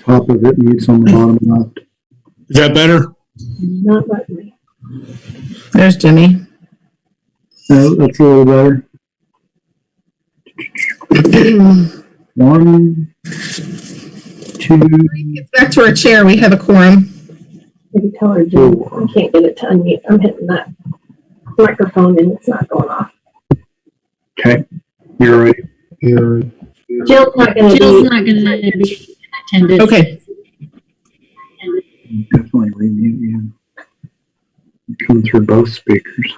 top of it, mutes on the bottom left. Is that better? Not letting me. There's Jimmy. No, that's a little better. 1, 2. It's back to our chair. We have a quorum. Maybe tell her, Jim, I can't get it to unmute. I'm hitting that microphone and it's not going off. Okay, you're right. You're Jill's not going to be attended. Okay. definitely remute you. Come through both speakers.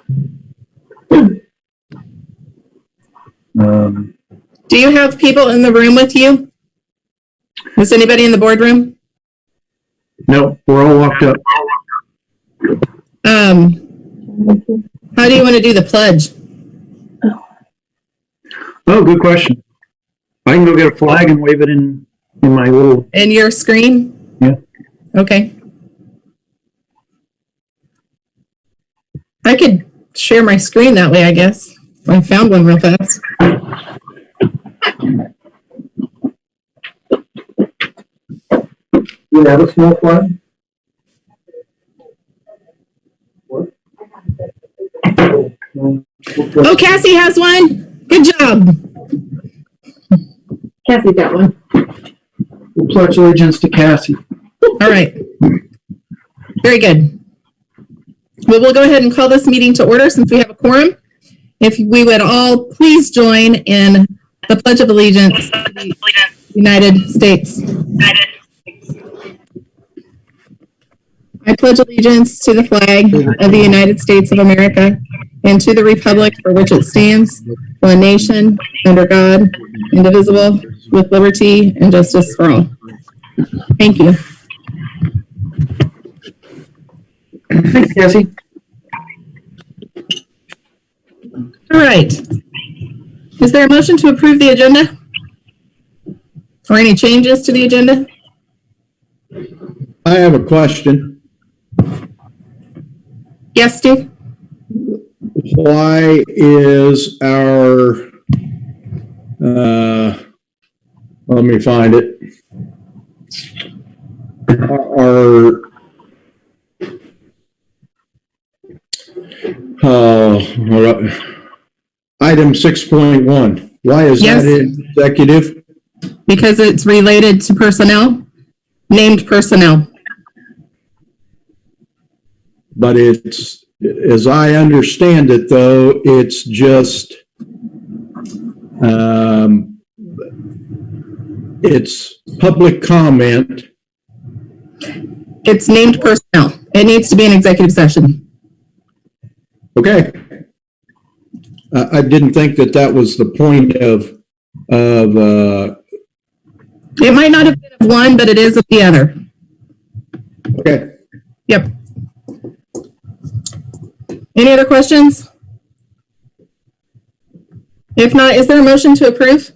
Do you have people in the room with you? Is anybody in the boardroom? No, we're all locked up. How do you want to do the pledge? Oh, good question. I can go get a flag and wave it in my little. In your screen? Yeah. Okay. I could share my screen that way, I guess. I found one real fast. You have a small flag? What? Oh, Cassie has one. Good job. Cassie got one. We'll pledge allegiance to Cassie. All right. Very good. Well, we'll go ahead and call this meeting to order since we have a quorum. If we would all please join in the Pledge of Allegiance to the United States. I pledge allegiance to the flag of the United States of America and to the republic for which it stands, one nation, under God, indivisible, with liberty and justice for all. Thank you. Thanks, Cassie. All right. Is there a motion to approve the agenda? Or any changes to the agenda? I have a question. Yes, Steve? Why is our, let me find it. Our, item 6.1, why is Yes. that executive? Because it's related to personnel, named personnel. But it's, as I understand it though, it's just, it's public comment. It's named personnel. It needs to be an executive session. Okay. I didn't think that that was the point of It might not have been of one, but it is of the other. okay. Yep. Any other questions? If not, is there a motion to approve?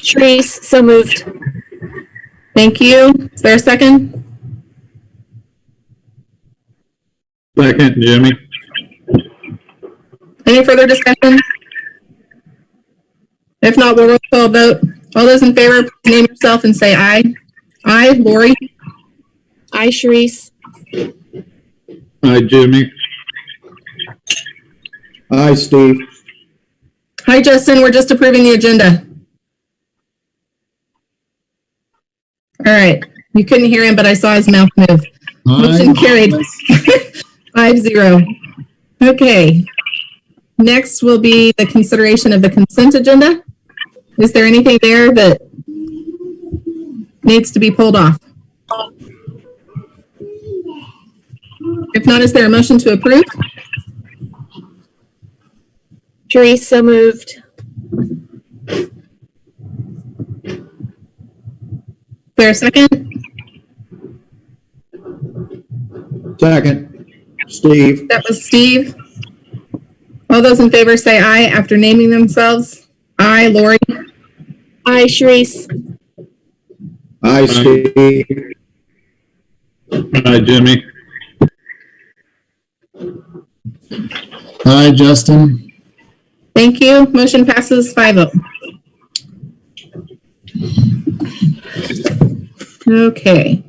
Therese, so moved. Thank you. Is there a second? Second, Jimmy. Any further discussion? If not, we'll roll call vote. All those in favor, please name yourself and say aye. Aye, Lori. Aye, Therese. Hi, Jimmy. Hi, Steve. Hi, Justin. We're just approving the agenda. All right. You couldn't hear him, but I saw his mouth move. Motion carried. 5-0. Okay. Next will be the consideration of the consent agenda. Is there anything there that needs to be pulled off? If not, is there a motion to approve? Therese, so moved. Is there a second? Second, Steve. That was Steve. All those in favor say aye after naming themselves. Aye, Lori. Aye, Therese. Hi, Steve. Hi, Jimmy. Hi, Justin. Thank you. Motion passes 5-0. Okay.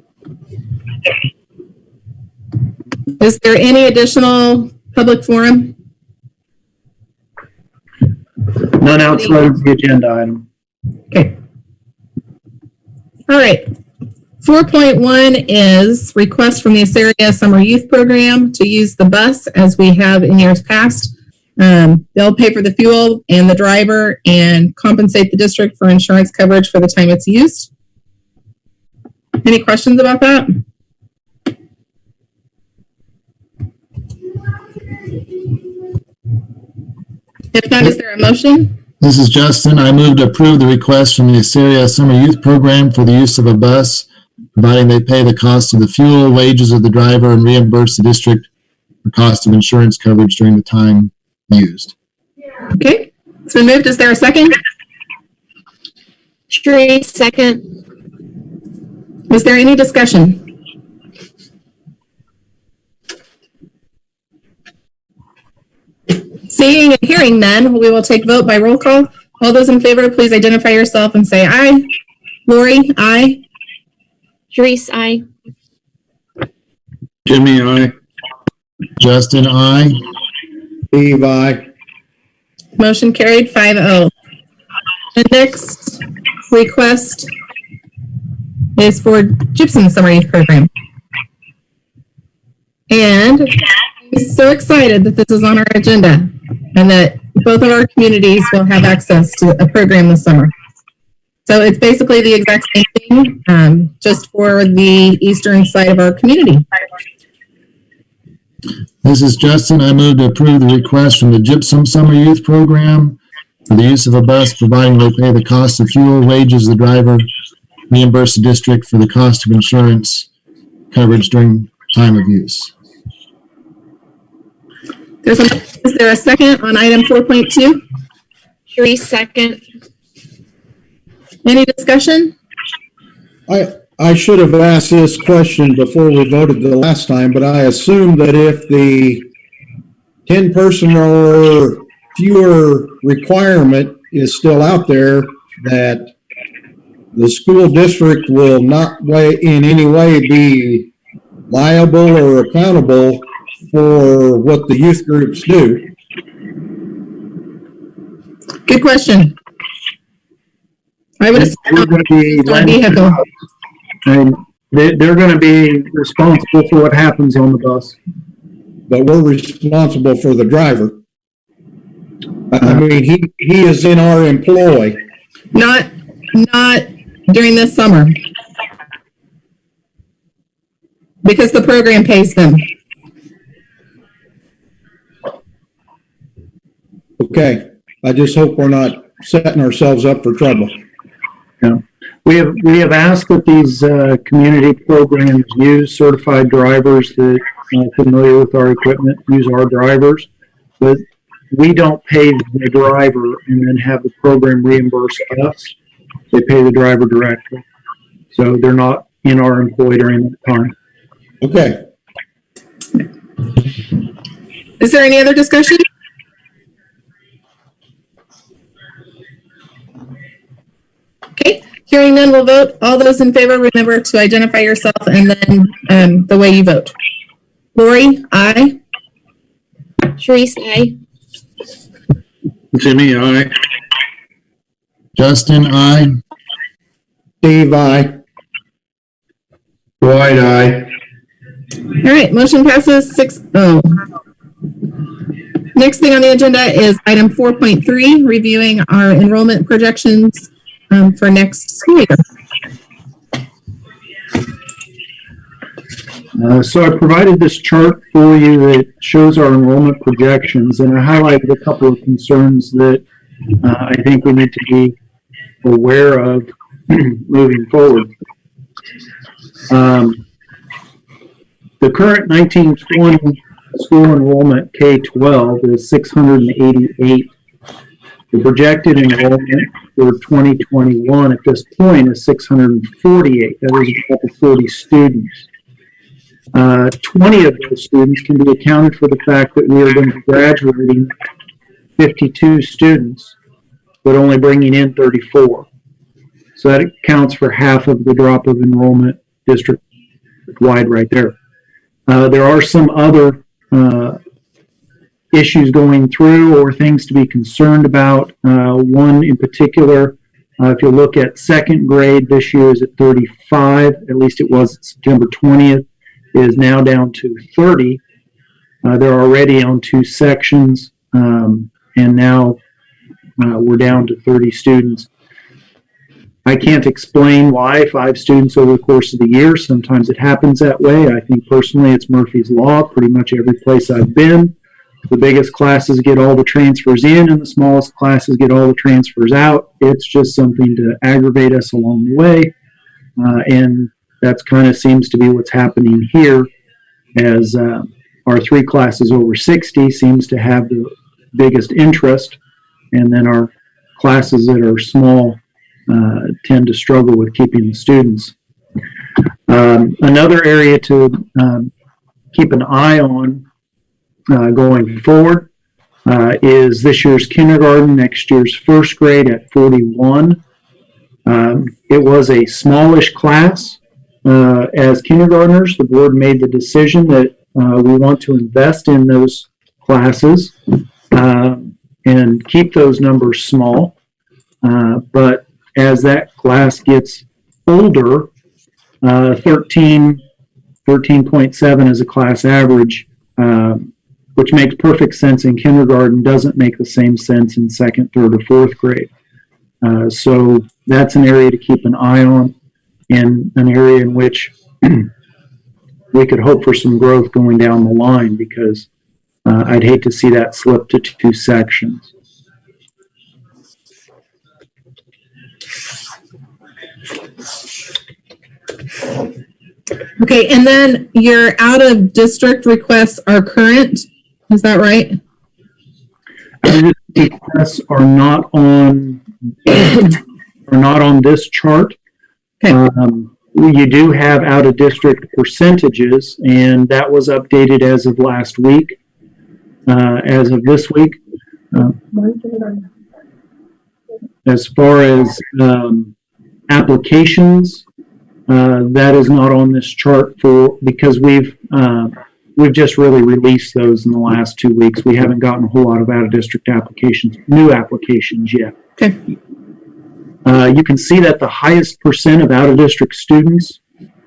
Is there any additional public forum? None outside of the agenda item. Okay. All right. 4.1 is request from the Assyria Summer Youth Program to use the bus as we have in years past. They'll pay for the fuel and the driver and compensate the district for insurance coverage for the time it's used. Any questions about that? If not, is there a motion? This is Justin. I move to approve the request from the Assyria Summer Youth Program for the use of a bus, providing they pay the cost of the fuel, wages of the driver, and reimburse the district for cost of insurance coverage during the time used. Okay, it's been moved. Is there a second? Sharice, second. Is there any discussion? Seeing and hearing none, we will take vote by roll call. All those in favor, please identify yourself and say aye. Lori, aye. Sharice, aye. Jimmy, aye. Justin, aye. Steve, aye. Motion carried 5-0. The next request is for Gypsum Summer Youth Program. And I'm so excited that this is on our agenda and that both of our communities will have access to a program this summer. So it's basically the exact same thing, just for the eastern side of our community. This is Justin. I move to approve the request from the Gypsum Summer Youth Program for the use of a bus, providing they pay the cost of fuel, wages of the driver, reimburse the district for the cost of insurance coverage during time of use. Is there a second on item 4.2? Sharice, second. Any discussion? I should have asked this question before we voted the last time, but I assume that if the 10-person or fewer requirement is still out there, that the school district will not in any way be liable or accountable for what the youth groups do. Good question. I would assume We're going to be it's our vehicle. and they're going to be responsible for what happens on the bus. But we're responsible for the driver. I mean, he is in our employ. Not during this summer. Because the program pays them. Okay, I just hope we're not setting ourselves up for trouble. Yeah. We have asked that these community programs use certified drivers that are familiar with our equipment, use our drivers, but we don't pay the driver and then have the program reimburse us. They pay the driver directly. So they're not in our employ during that time. Okay, Is there any other discussion? Okay, hearing none, we'll vote. All those in favor, remember to identify yourself and then the way you vote. Lori, aye. Sharice, aye. Jimmy, aye. Justin, aye. Steve, aye. Dwight, aye. All right, motion passes 6-0. Next thing on the agenda is item 4.3, reviewing our enrollment projections for next school year. So I provided this chart for you that shows our enrollment projections, and I highlighted a couple of concerns that I think we need to be aware of moving forward. The current 1920 school enrollment K-12 is 688. The projected enrollment for 2021 at this point is 648. That is about 40 students. 20 of those students can be accounted for the fact that we are going to be graduating 52 students, but only bringing in 34. So that accounts for half of the drop of enrollment district-wide right there. There are some other issues going through or things to be concerned about. One in particular, if you look at second grade, this year is at 35, at least it was September 20th, is now down to 30. They're already on 2 sections, and now we're down to 30 students. I can't explain why 5 students over the course of the year. Sometimes it happens that way. I think personally it's Murphy's Law. Pretty much every place I've been, the biggest classes get all the transfers in and the smallest classes get all the transfers out. It's just something to aggravate us along the way. And that's kind of seems to be what's happening here, as our 3 classes over 60 seems to have the biggest interest. And then our classes that are small tend to struggle with keeping the students. Another area to keep an eye on going forward is this year's kindergarten, next year's first grade at 41. It was a smallish class. As kindergartners, the board made the decision that we want to invest in those classes and keep those numbers small. But as that class gets older, 13.7 is a class average, which makes perfect sense in kindergarten, doesn't make the same sense in second, third, or fourth grade. So that's an area to keep an eye on, and an area in which we could hope for some growth going down the line, because I'd hate to see that slip to 2 sections. Okay, and then your out of district requests are current, is that right? Requests are not on this chart. Okay. You do have out of district percentages, and that was updated as of last week. As of this week, as far as applications, that is not on this chart because we've just really released those in the last 2 weeks. We haven't gotten a whole lot of out of district applications, new applications yet. Okay. You can see that the highest percent of out of district students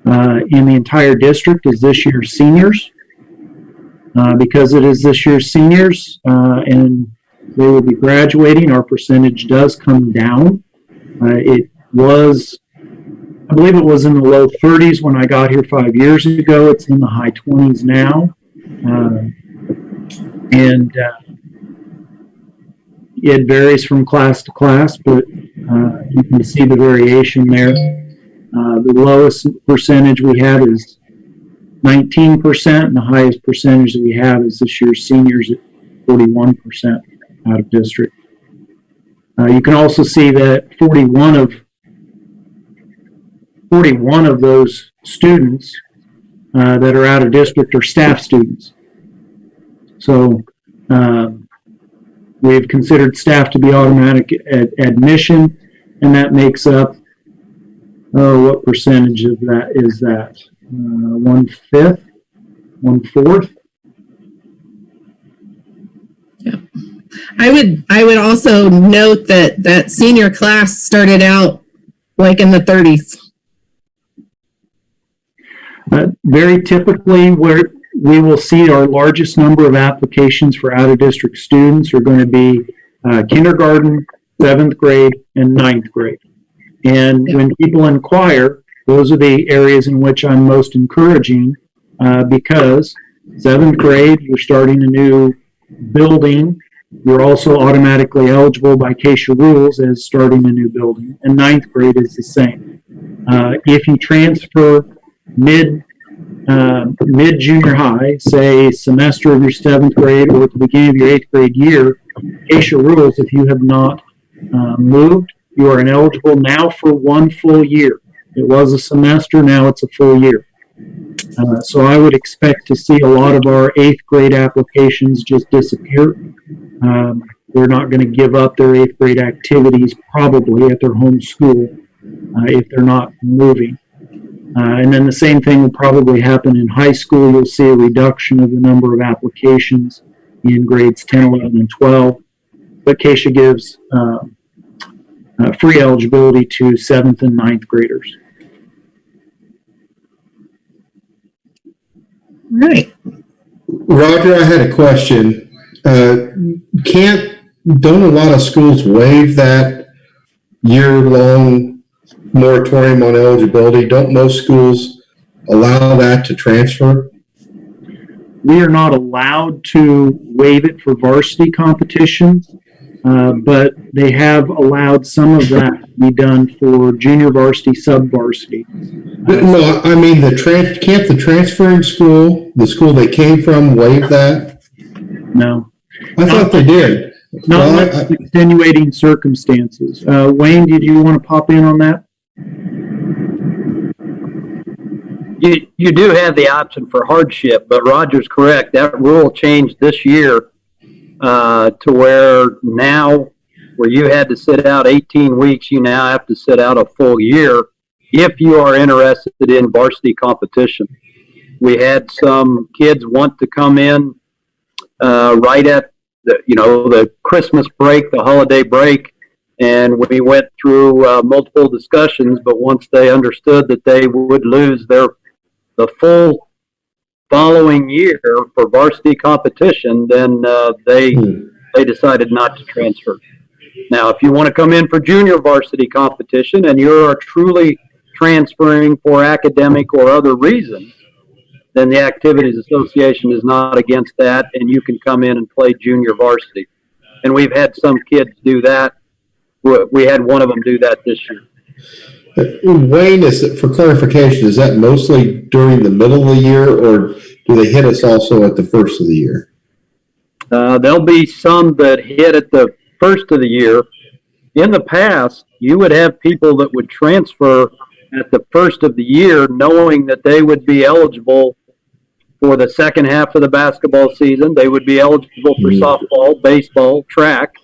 in the entire district is this year's seniors. Because it is this year's seniors and they will be graduating, our percentage does come down. It was, I believe it was in the low 30s when I got here 5 years ago. It's in the high 20s now. And it varies from class to class, but you can see the variation there. The lowest percentage we have is 19%, and the highest percentage that we have is this year's seniors at 41% out of district. You can also see that 41 of those students that are out of district are staff students. So we've considered staff to be automatic admission, and that makes up, what percentage of that is that? 1/5, 1/4. Yeah. I would also note that senior class started out like in the 30s. Very typically, where we will see our largest number of applications for out-of-district students are going to be kindergarten, 7th grade, and 9th grade. And when people inquire, those are the areas in which I'm most encouraging, because 7th grade, you're starting a new building. You're also automatically eligible by CASHA rules as starting a new building. And 9th grade is the same. If you transfer mid-junior high, say semester of your 7th grade or at the beginning of your 8th grade year, CASHA rules, if you have not moved, you are ineligible now for 1 full year. It was a semester, now it's a full year. So I would expect to see a lot of our 8th grade applications just disappear. they're not going to give up their 8th grade activities probably at their home school if they're not moving. And then the same thing will probably happen in high school. You'll see a reduction of the number of applications in grades 10, 11, and 12. But Keisha gives free eligibility to 7th and 9th graders. All right. Roger, I had a question. Don't a lot of schools waive that year-long moratorium on eligibility? Don't most schools allow that to transfer? We are not allowed to waive it for varsity competition, but they have allowed some of that to be done for junior varsity, sub-varsity. No, I mean, can't the transferring school, the school they came from, waive that? No. I thought they did. Not Well, unless extenuating circumstances. Wayne, did you want to pop in on that? You do have the option for hardship, but Roger's correct. That rule changed this year to where now, where you had to sit out 18 weeks, you now have to sit out a full year if you are interested in varsity competition. We had some kids want to come in right at the Christmas break, the holiday break, and we went through multiple discussions, but once they understood that they would lose the full following year for varsity competition, then they decided not to transfer. Now, if you want to come in for junior varsity competition and you're truly transferring for academic or other reasons, then the Activities Association is not against that, and you can come in and play junior varsity. And we've had some kids do that. We had one of them do that this year. Wayne, for clarification, is that mostly during the middle of the year, or do they hit us also at the first of the year? There'll be some that hit at the first of the year. In the past, you would have people that would transfer at the first of the year knowing that they would be eligible for the second half of the basketball season. They would be eligible for softball, baseball, track,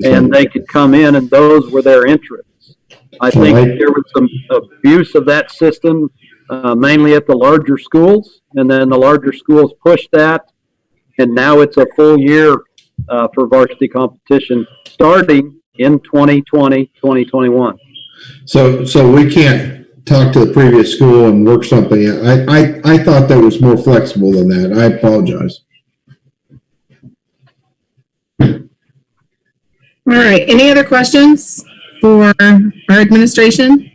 and they could come in, and those were their interests. I think there was some abuse of that system, mainly at the larger schools, and then the larger schools pushed that, and now it's a full year for varsity competition starting in 2020, 2021. So we can't talk to the previous school and work something out. I thought that was more flexible than that. I apologize. All right. Any other questions for our administration?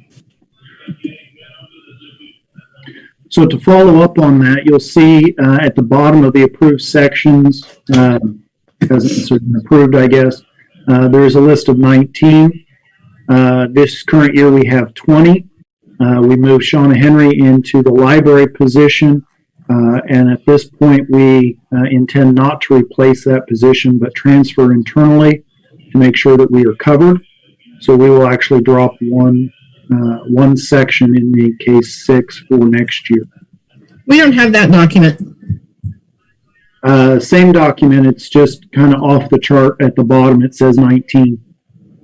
So to follow up on that, you'll see at the bottom of the approved sections, hasn't been approved, I guess, there is a list of 19. This current year we have 20. We moved Shauna Henry into the library position, and at this point we intend not to replace that position but transfer internally to make sure that we are covered. So we will actually drop one section in the case 6 for next year. We don't have that document. Same document, it's just kind of off the chart at the bottom. It says 19.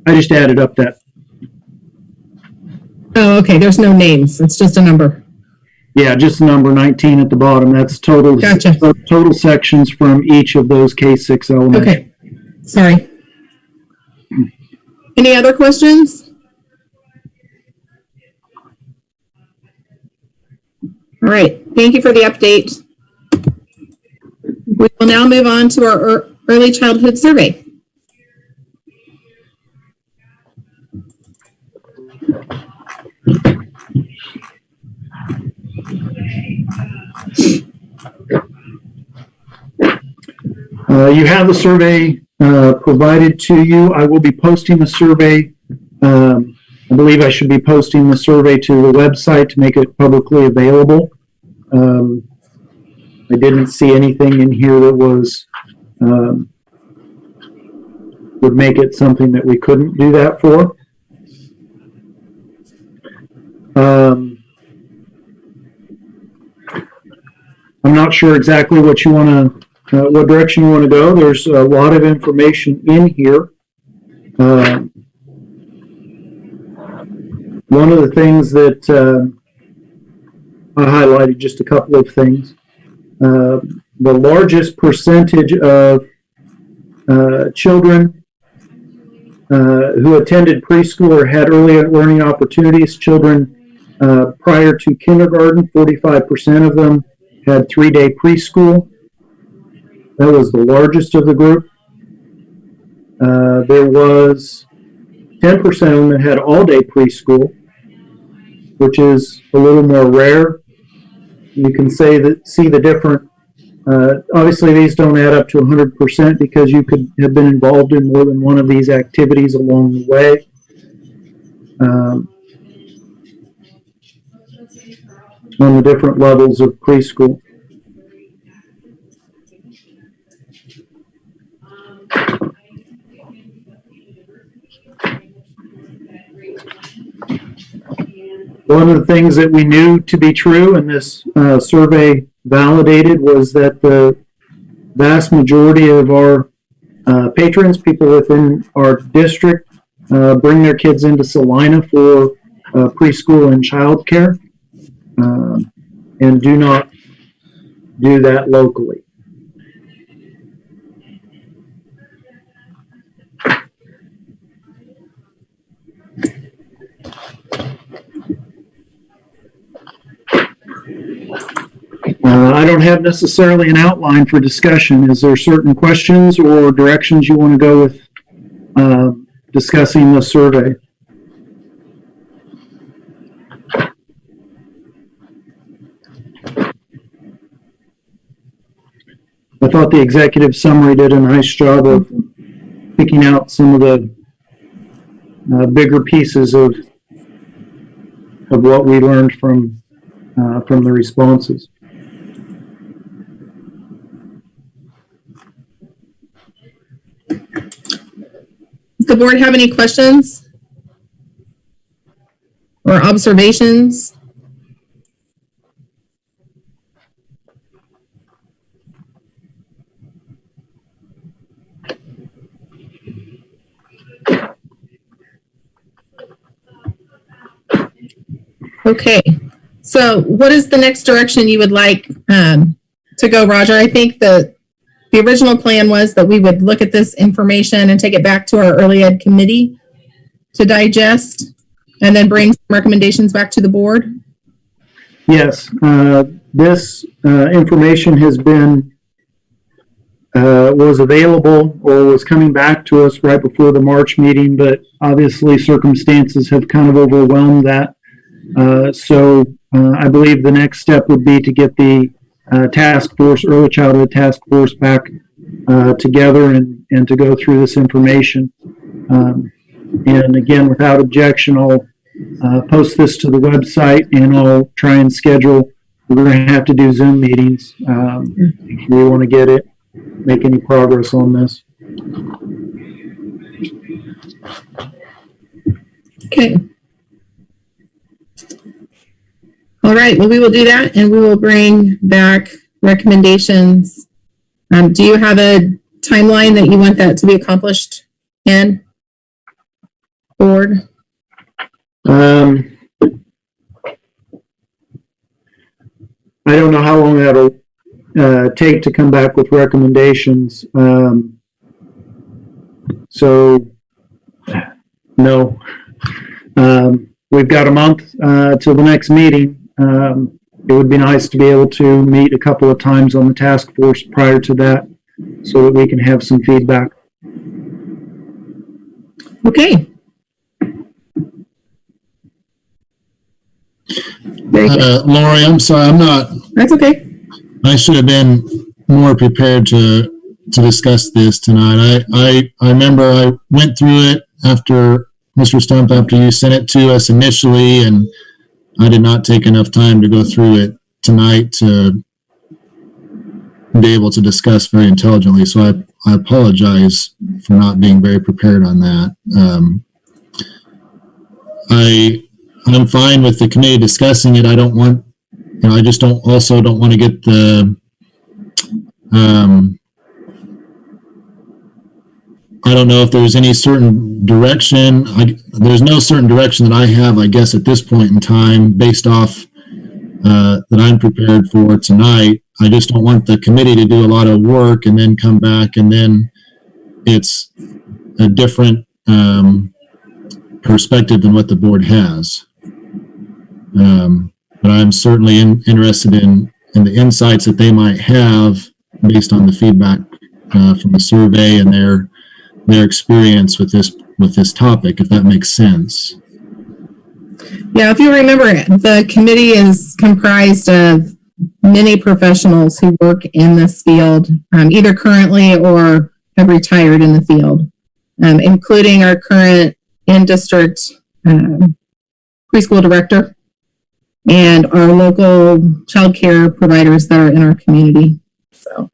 I just added up that. Oh, okay. There's no names. It's just a number. Yeah, just number 19 at the bottom. That's total. Gotcha. Total sections from each of those K6 elements. Okay. Sorry. Any other questions? All right. Thank you for the update. We will now move on to our early childhood survey. You have the survey provided to you. I will be posting the survey. I believe I should be posting the survey to the website to make it publicly available. I didn't see anything in here that was would make it something that we couldn't do that for. I'm not sure exactly what you want to what direction you want to go. There's a lot of information in here. One of the things that I highlighted, just a couple of things. The largest percentage of children who attended preschool or had early learning opportunities, children prior to kindergarten, 45% of them had 3-day preschool. That was the largest of the group. There was 10% of them that had all-day preschool, which is a little more rare. You can see the different. Obviously, these don't add up to 100% because you could have been involved in more than one of these activities along the way. On the different levels of preschool. One of the things that we knew to be true, and this survey validated, was that the vast majority of our patrons, people within our district, bring their kids into Salina for preschool and childcare, and do not do that locally. I don't have necessarily an outline for discussion. Is there certain questions or directions you want to go with discussing the survey? I thought the executive summary did a nice job of picking out some of the bigger pieces of what we learned from the responses. Does the board have any questions or observations? Okay, so what is the next direction you would like to go, Roger? I think the original plan was that we would look at this information and take it back to our early ed committee to digest and then bring some recommendations back to the board. Yes, this information has been was available or was coming back to us right before the March meeting, but obviously circumstances have kind of overwhelmed that. So I believe the next step would be to get the task force, early childhood task force, back together and to go through this information. And again, without objection, I'll post this to the website and I'll try and schedule. We're going to have to do Zoom meetings if we want to make any progress on this. Okay. All right, well, we will do that and we will bring back recommendations. Do you have a timeline that you want that to be accomplished in? Board? I don't know how long that'll take to come back with recommendations. So, no. We've got a month till the next meeting. It would be nice to be able to meet a couple of times on the task force prior to that so that we can have some feedback. Okay. Very good. Lori, I'm sorry, That's okay. I should have been more prepared to discuss this tonight. I remember I went through it after Mr. Stump, after you sent it to us initially, and I did not take enough time to go through it tonight to be able to discuss very intelligently. So I apologize for not being very prepared on that. I'm fine with the committee discussing it. I just don't want to get the I don't know if there's any certain direction. There's no certain direction that I have, I guess, at this point in time, based off that I'm prepared for tonight. I just don't want the committee to do a lot of work and then come back and then it's a different perspective than what the board has. But I'm certainly interested in the insights that they might have based on the feedback from the survey and their experience with this topic, if that makes sense. Yeah, if you remember, the committee is comprised of many professionals who work in this field, either currently or have retired in the field, including our current in-district preschool director and our local child care providers that are in our community. So,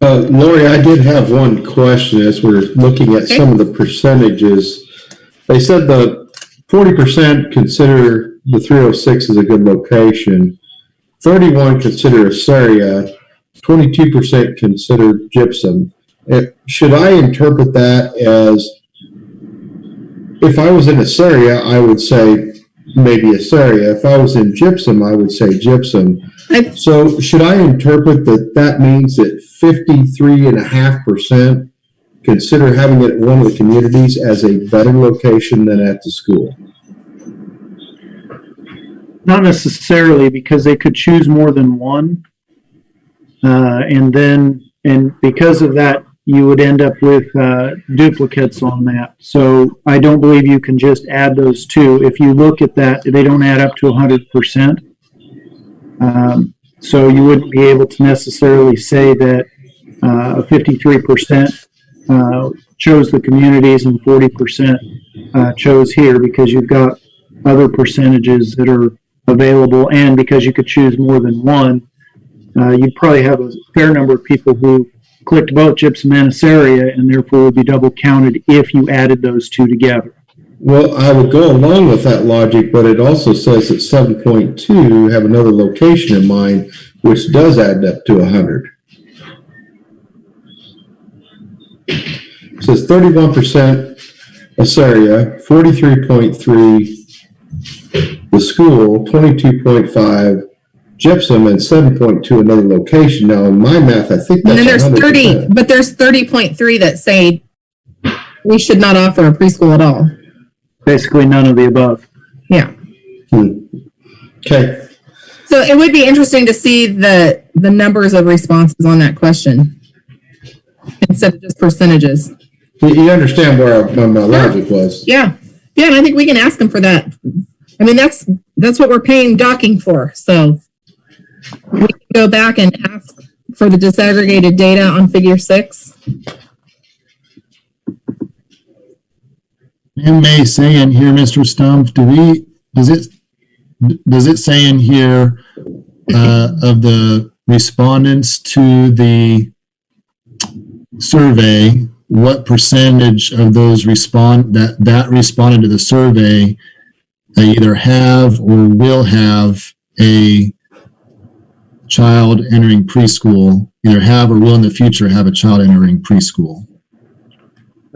Lori, I did have one question as we're looking at some of the percentages. They said the 40% consider the 306 as a good location, 31 consider Assyria, 22% consider gypsum. Should I interpret that as, if I was in Assyria, I would say maybe Assyria. If I was in gypsum, I would say gypsum. So should I interpret that means that 53.5% consider having it at one of the communities as a better location than at the school? Not necessarily, because they could choose more than one. And because of that, you would end up with duplicates on that. So I don't believe you can just add those two. If you look at that, they don't add up to 100%. So you wouldn't be able to necessarily say that 53% chose the communities and 40% chose here, because you've got other percentages that are available, and because you could choose more than one, you'd probably have a fair number of people who clicked both gypsum and Assyria, and therefore would be double counted if you added those two together. Well, I would go along with that logic, but it also says that 7.2 have another location in mind, which does add up to 100. It says 31% Assyria, 43.3 the school, 22.5 gypsum, and 7.2 another location. Now, in my math, I think that's and then there's 100%. 30, but there's 30.3 that say we should not offer a preschool at all. Basically, none of the above. Yeah. Okay. So it would be interesting to see the numbers of responses on that question instead of just percentages. You understand where my logic was? Yeah. Yeah, and I think we can ask them for that. I mean, that's what we're paying docking for. So we can go back and ask for the disaggregated data on figure 6. It may say in here, Mr. Stumpf, does it say in here of the respondents to the survey, what percentage of those that responded to the survey either have or will have a child entering preschool, either have or will in the future have a child entering preschool?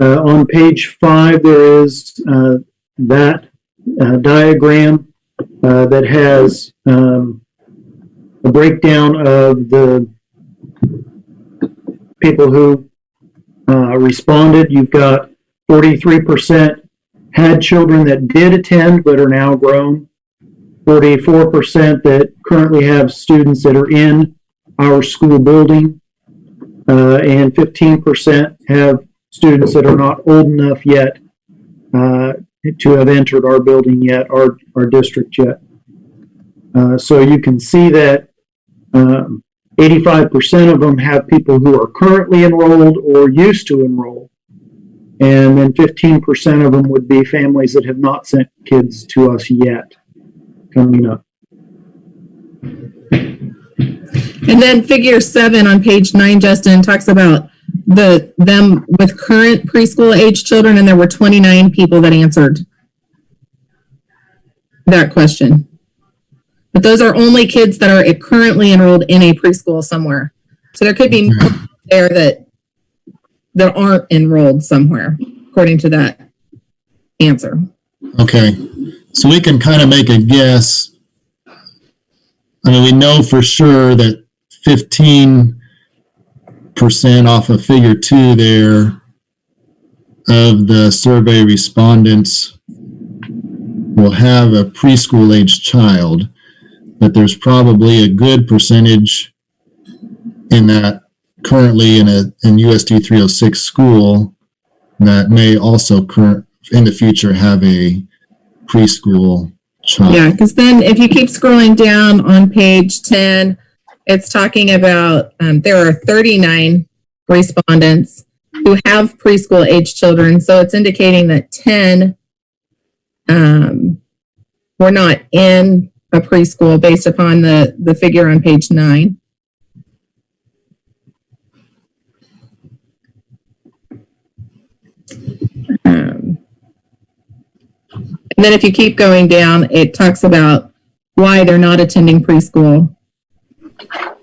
On page 5, there is that diagram that has a breakdown of the people who responded. You've got 43% had children that did attend but are now grown, 44% that currently have students that are in our school building, and 15% have students that are not old enough yet to have entered our building yet, our district yet. So you can see that 85% of them have people who are currently enrolled or used to enroll. And then 15% of them would be families that have not sent kids to us yet coming up. And then figure 7 on page 9, Justin, talks about them with current preschool age children, and there were 29 people that answered that question. But those are only kids that are currently enrolled in a preschool somewhere. So there could be more there that that aren't enrolled somewhere, according to that answer. Okay, so we can kind of make a guess. I mean, we know for sure that 15% off of figure 2 there of the survey respondents will have a preschool age child, but there's probably a good percentage in that currently in USD 306 school that may also in the future have a preschool child. Yeah, because then if you keep scrolling down on page 10, it's talking about there are 39 respondents who have preschool age children. So it's indicating that 10 were not in a preschool based upon the figure on page 9. And then if you keep going down, it talks about why they're not attending preschool.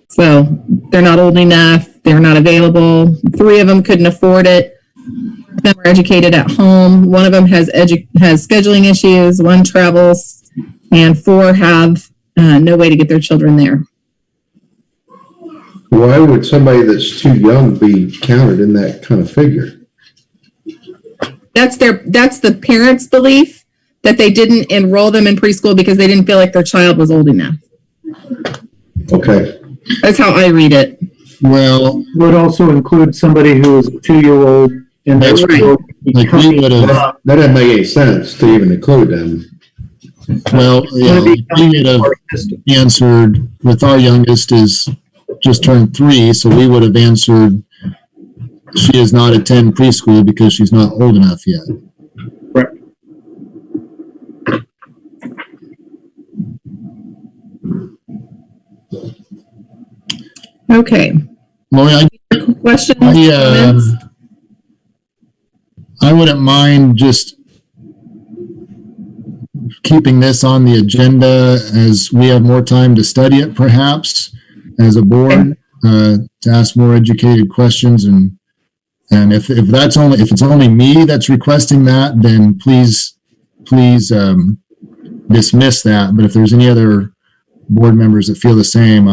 So they're not old enough, they're not available. 3 of them couldn't afford it. Some are educated at home. 1 of them has scheduling issues. 1 travels, and 4 have no way to get their children there. Why would somebody that's too young be counted in that kind of figure? That's the parents' belief, that they didn't enroll them in preschool because they didn't feel like their child was old enough. Okay. That's how I read it. Well, Would also include somebody who is a 2-year-old and That's that's right. Like we would have, That doesn't make any sense to even include them. well, yeah, we would have answered with our youngest is just turned 3, so we would have answered she does not attend preschool because she's not old enough yet. Right. Okay. Lori, Questions? Comments? I wouldn't mind just keeping this on the agenda as we have more time to study it, perhaps, as a board, to ask more educated questions. And if it's only me that's requesting that, then please dismiss that. But if there's any other board members that feel the same,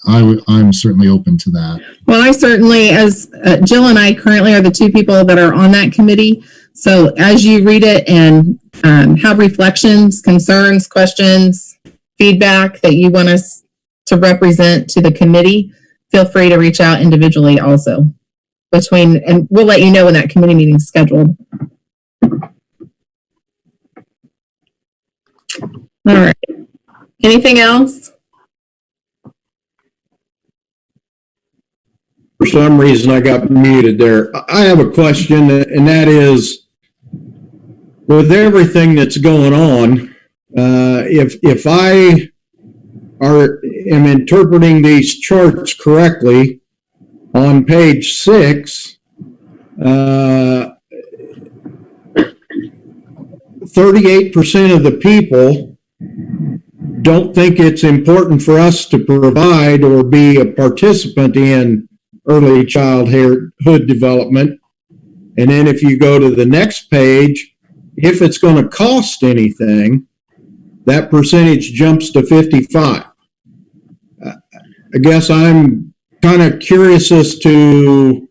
I'm certainly open to that. Well, I certainly, as Jill and I currently are the 2 people that are on that committee. So as you read it and have reflections, concerns, questions, feedback that you want us to represent to the committee, feel free to reach out individually also. And we'll let you know when that committee meeting is scheduled. All right. Anything else? For some reason, I got muted there. I have a question, and that is, with everything that's going on, if I am interpreting these charts correctly, on page 6, 38% of the people don't think it's important for us to provide or be a participant in early childhood development. And then if you go to the next page, if it's going to cost anything, that percentage jumps to 55. I guess I'm kind of curious as to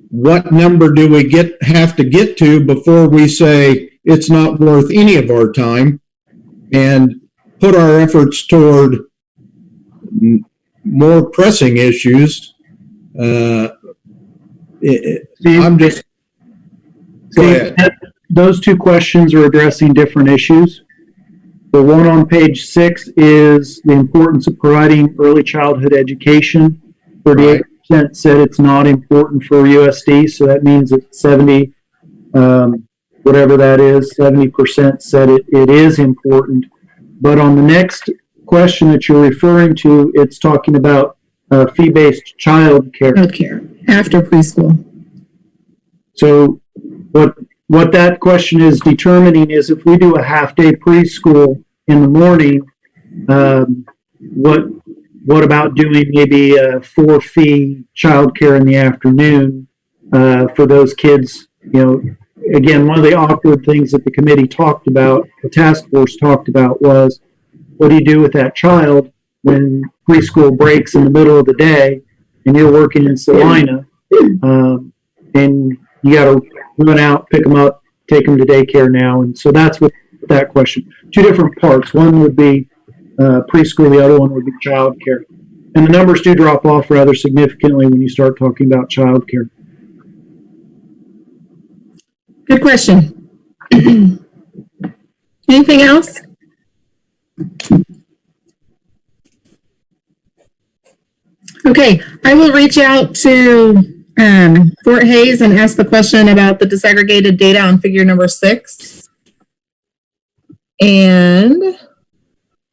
what number do we have to get to before we say it's not worth any of our time and put our efforts toward more pressing issues. I'm just, go ahead. Those 2 questions are addressing different issues. The one on page 6 is the importance of providing early childhood education. 38% said it's not important for USD, so that means that 70, whatever that is, 70% said it is important. But on the next question that you're referring to, it's talking about fee-based child care. After preschool. So what that question is determining is if we do a half-day preschool in the morning, what about doing maybe a 4-fee childcare in the afternoon for those kids. Again, one of the awkward things that the committee talked about, the task force talked about, was what do you do with that child when preschool breaks in the middle of the day and you're working in Salina, and you got to run out, pick them up, take them to daycare now. And so that's what that question. Two different parts. One would be preschool, the other one would be childcare. And the numbers do drop off rather significantly when you start talking about childcare. Good question. Anything else? Okay, I will reach out to Fort Hays and ask the question about the disaggregated data on figure number 6. And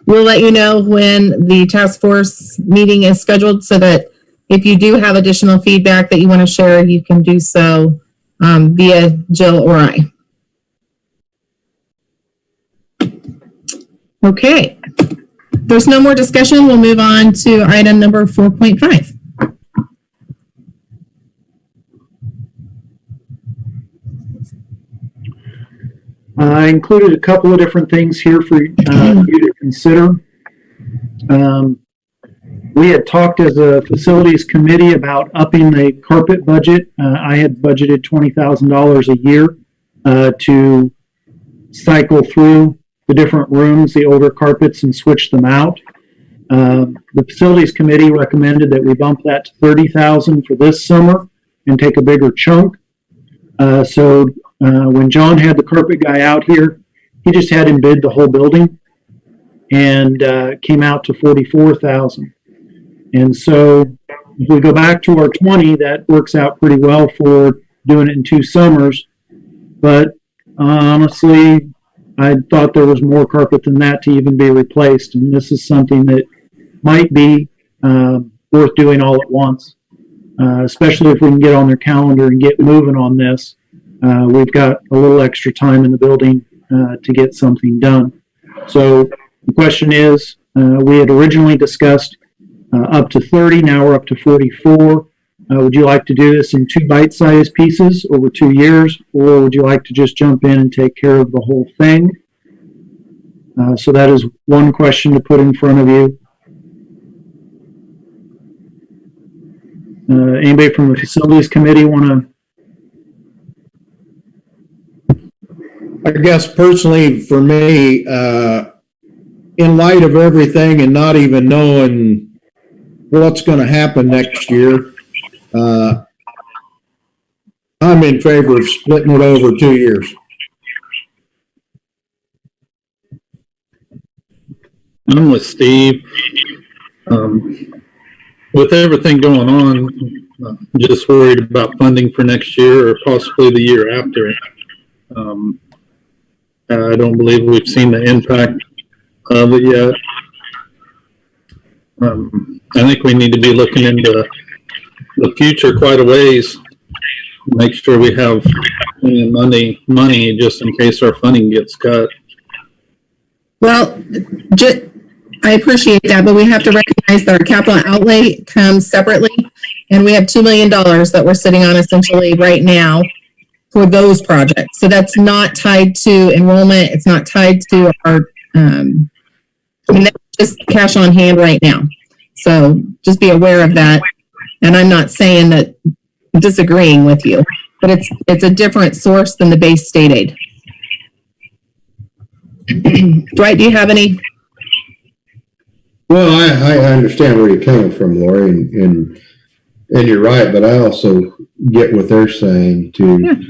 we'll let you know when the task force meeting is scheduled so that if you do have additional feedback that you want to share, you can do so via Jill or I. Okay. If there's no more discussion, we'll move on to item number 4.5. I included a couple of different things here for you to consider. We had talked as a facilities committee about upping the carpet budget. I had budgeted $20,000 a year to cycle through the different rooms, the older carpets, and switch them out. The facilities committee recommended that we bump that to $30,000 for this summer and take a bigger chunk. So when John had the carpet guy out here, he just had him bid the whole building and came out to $44,000. And so if we go back to our 20, that works out pretty well for doing it in 2 summers. But honestly, I thought there was more carpet than that to even be replaced. And this is something that might be worth doing all at once, especially if we can get on their calendar and get moving on this. We've got a little extra time in the building to get something done. So the question is, we had originally discussed up to 30, now we're up to 44. Would you like to do this in 2 bite-sized pieces over 2 years, or would you like to just jump in and take care of the whole thing? So that is one question to put in front of you. Anybody from the facilities committee want to? I guess personally for me, in light of everything and not even knowing what's going to happen next year, I'm in favor of splitting it over 2 years. I'm with Steve. With everything going on, I'm just worried about funding for next year or possibly the year after. I don't believe we've seen the impact of it yet. I think we need to be looking into the future quite a ways. Make sure we have money just in case our funding gets cut. Well, I appreciate that, but we have to recognize that our capital outlay comes separately, and we have $2 million that we're sitting on essentially right now for those projects. So that's not tied to enrollment. It's not tied to our, that's just cash on hand right now. So just be aware of that. And I'm not saying that I'm disagreeing with you, but it's a different source than the base state aid. Dwight, do you have any? Well, I understand where you're coming from, Lori, and you're right, but I also get what they're saying to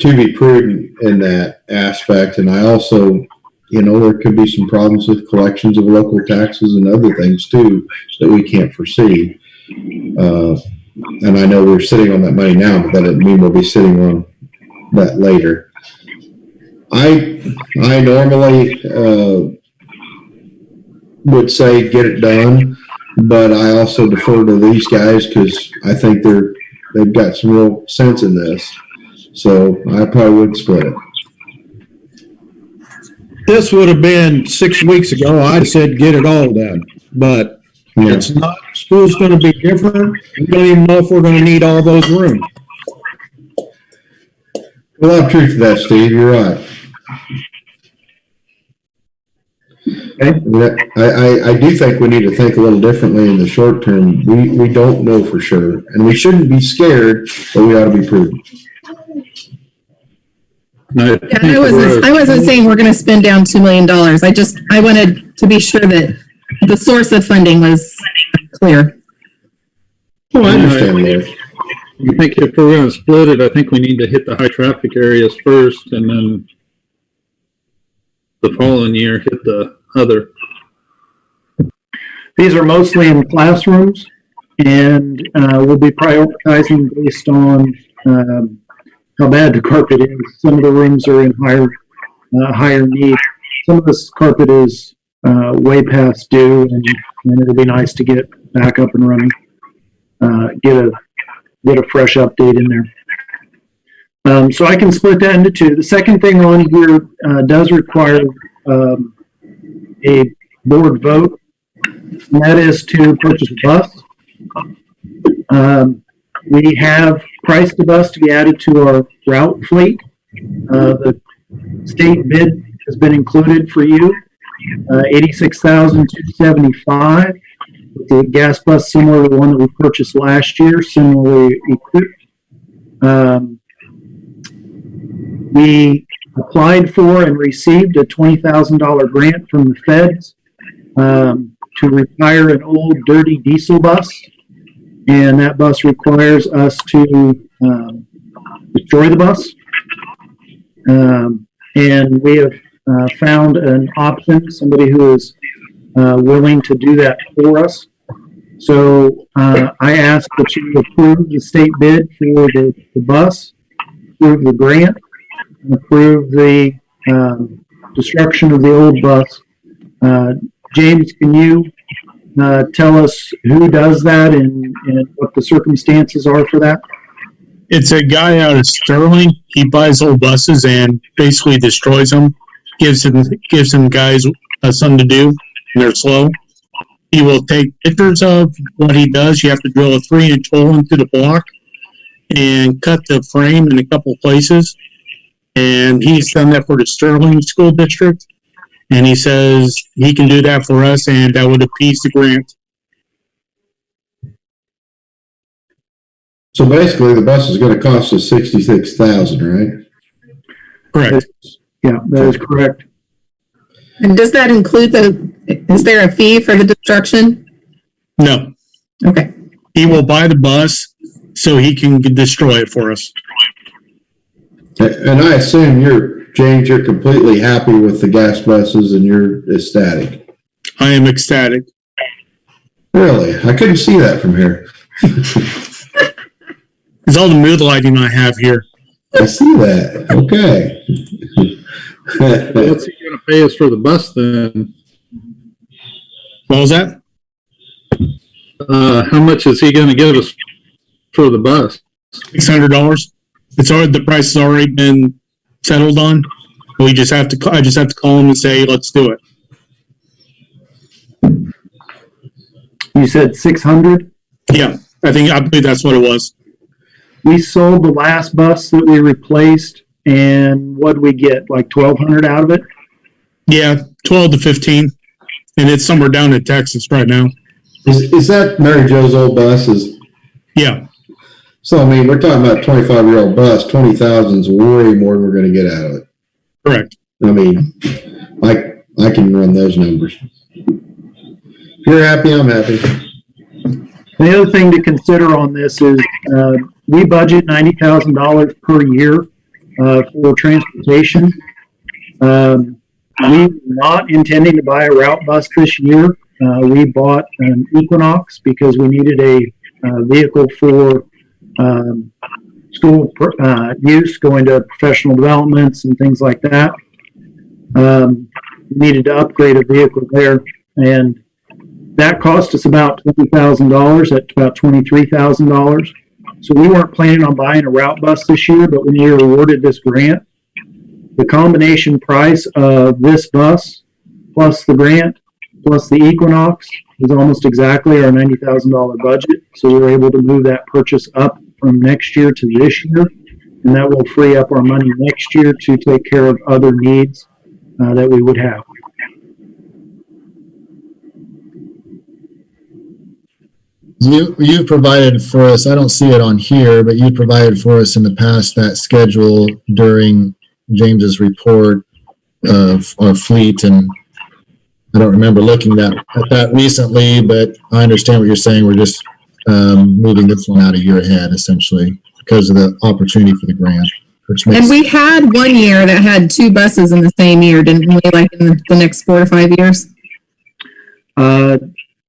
be prudent in that aspect. And I also, there could be some problems with collections of local taxes and other things too that we can't foresee. And I know we're sitting on that money now, but that doesn't mean we'll be sitting on that later. I normally would say get it done, but I also defer to these guys because I think they've got some real sense in this. So I probably would split it. This would have been 6 weeks ago. I'd said get it all done, but it's not. School's going to be different. We don't even know if we're going to need all those rooms. A lot of truth to that, Steve. You're right. I do think we need to think a little differently in the short term. We don't know for sure, and we shouldn't be scared, but we ought to be prudent. No, Yeah, I wasn't saying we're gonna spend down $2 million. I wanted to be sure that the source of funding was clear. Oh, I understand, Larry. I think if we're gonna split it, I think we need to hit the high traffic areas first and then the following year hit the other. These are mostly in classrooms, and we'll be prioritizing based on how bad the carpet is. Some of the rooms are in higher need. Some of this carpet is way past due, and it'll be nice to get back up and running. Get a fresh update in there. So I can split that into two. The second thing on here does require a board vote, and that is to purchase a bus. We have priced the bus to be added to our route fleet. The state bid has been included for you, $86,275. The gas bus similar to the one that we purchased last year, similarly equipped. We applied for and received a $20,000 grant from the feds to retire an old dirty diesel bus, and that bus requires us to destroy the bus. And we have found an option, somebody who is willing to do that for us. So I ask that you approve the state bid for the bus, approve the grant, and approve the destruction of the old bus. James, can you tell us who does that and what the circumstances are for that? It's a guy out of Sterling. He buys old buses and basically destroys them, gives them guys something to do, and they're slow. He will take pictures of what he does. You have to drill a 3-inch hole into the block and cut the frame in a couple places. And he's done that for the Sterling School District. And he says he can do that for us, and that would appease the grant. So basically, the bus is going to cost us $66,000, right? Correct. Yeah, that is correct. And does that include is there a fee for the destruction? No. Okay. He will buy the bus so he can destroy it for us. And I assume James, you're completely happy with the gas buses and you're ecstatic. I am ecstatic. Really? I couldn't see that from here. It's all the mood lighting I have here. I see that. Okay. What's he gonna pay us for the bus then? What was that? How much is he gonna give us for the bus? $600. The price has already been settled on. I just have to call him and say, let's do it. You said 600? Yeah, I believe that's what it was. We sold the last bus that we replaced, and what did we get? Like 1,200 out of it? Yeah, 12 to 15. And it's somewhere down in Texas right now. Is that Mary Jo's old buses? Yeah. So, I mean, we're talking about a 25-year-old bus. 20,000 is way more than we're going to get out of it. Correct. I mean, I can run those numbers. If you're happy, I'm happy. The other thing to consider on this is we budget $90,000 per year for transportation. We were not intending to buy a route bus this year. We bought an Equinox because we needed a vehicle for school use, going to professional developments and things like that. Needed to upgrade a vehicle there, and that cost us about $20,000 at about $23,000. So we weren't planning on buying a route bus this year, but when we were awarded this grant, the combination price of this bus plus the grant plus the Equinox is almost exactly our $90,000 budget. So we were able to move that purchase up from next year to this year. and that will free up our money next year to take care of other needs that we would have. You've provided for us, I don't see it on here, but you provided for us in the past that schedule during James's report of our fleet, and I don't remember looking at that recently, but I understand what you're saying. We're just moving this one out a year ahead, essentially, because of the opportunity for the grant. Which makes And we had one year that had 2 buses in the same year, didn't we, like in the next 4 to 5 years?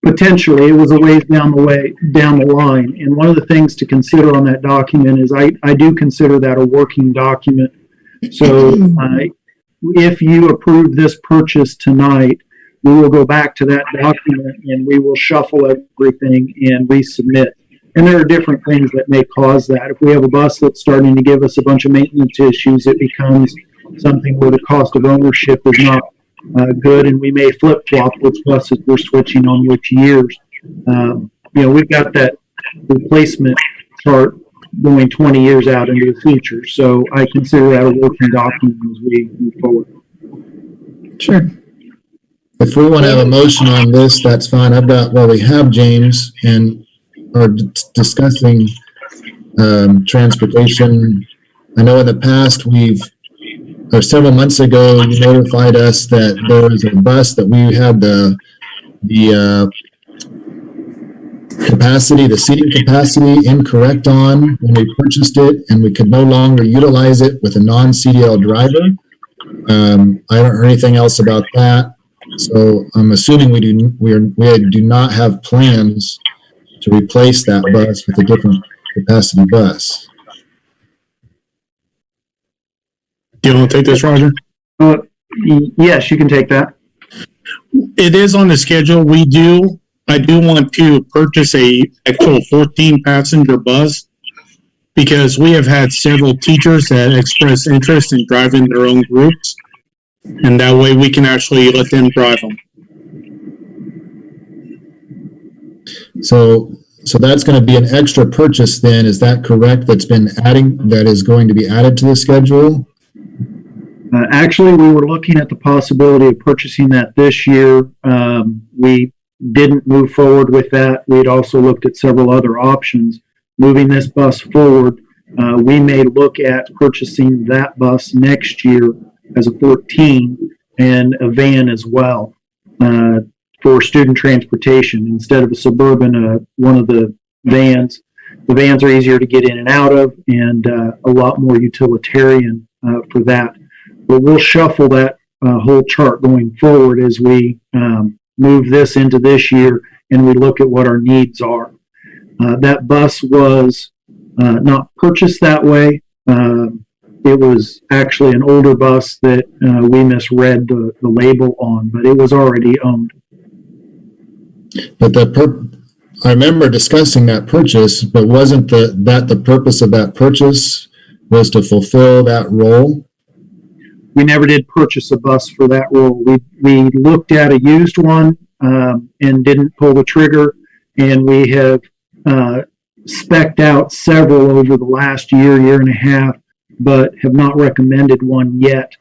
Potentially, it was a ways down the line. And one of the things to consider on that document is I do consider that a working document. So if you approve this purchase tonight, we will go back to that document and we will shuffle everything and resubmit. And there are different things that may cause that. If we have a bus that's starting to give us a bunch of maintenance issues, it becomes something where the cost of ownership is not good, and we may flip-flop which buses we're switching on which years. We've got that replacement chart going 20 years out into the future, so I consider that a working document as we move forward. Sure. If we want to have a motion on this, that's fine. We have James and are discussing transportation. I know in the past several months ago, you notified us that there was a bus that we had the capacity, the seating capacity incorrect on when we purchased it, and we could no longer utilize it with a non-CDL driver. I haven't heard anything else about that, so I'm assuming we do not have plans to replace that bus with a different capacity bus. Do you want to take this, Roger? Yes, you can take that. It is on the schedule. I do want to purchase a actual 14-passenger bus because we have had several teachers that express interest in driving their own groups, and that way we can actually let them drive them. So that's going to be an extra purchase then, is that correct? That is going to be added to the schedule? Actually, we were looking at the possibility of purchasing that this year. We didn't move forward with that. We had also looked at several other options. Moving this bus forward, we may look at purchasing that bus next year as a 14 and a van as well for student transportation instead of a Suburban, one of the vans. The vans are easier to get in and out of and a lot more utilitarian for that. But we'll shuffle that whole chart going forward as we move this into this year and we look at what our needs are. That bus was not purchased that way. It was actually an older bus that we misread the label on, but it was already owned. But I remember discussing that purchase, but wasn't the purpose of that purchase was to fulfill that role? We never did purchase a bus for that role. We looked at a used one and didn't pull the trigger, and we have spec'd out several over the last year and a half, but have not recommended one yet.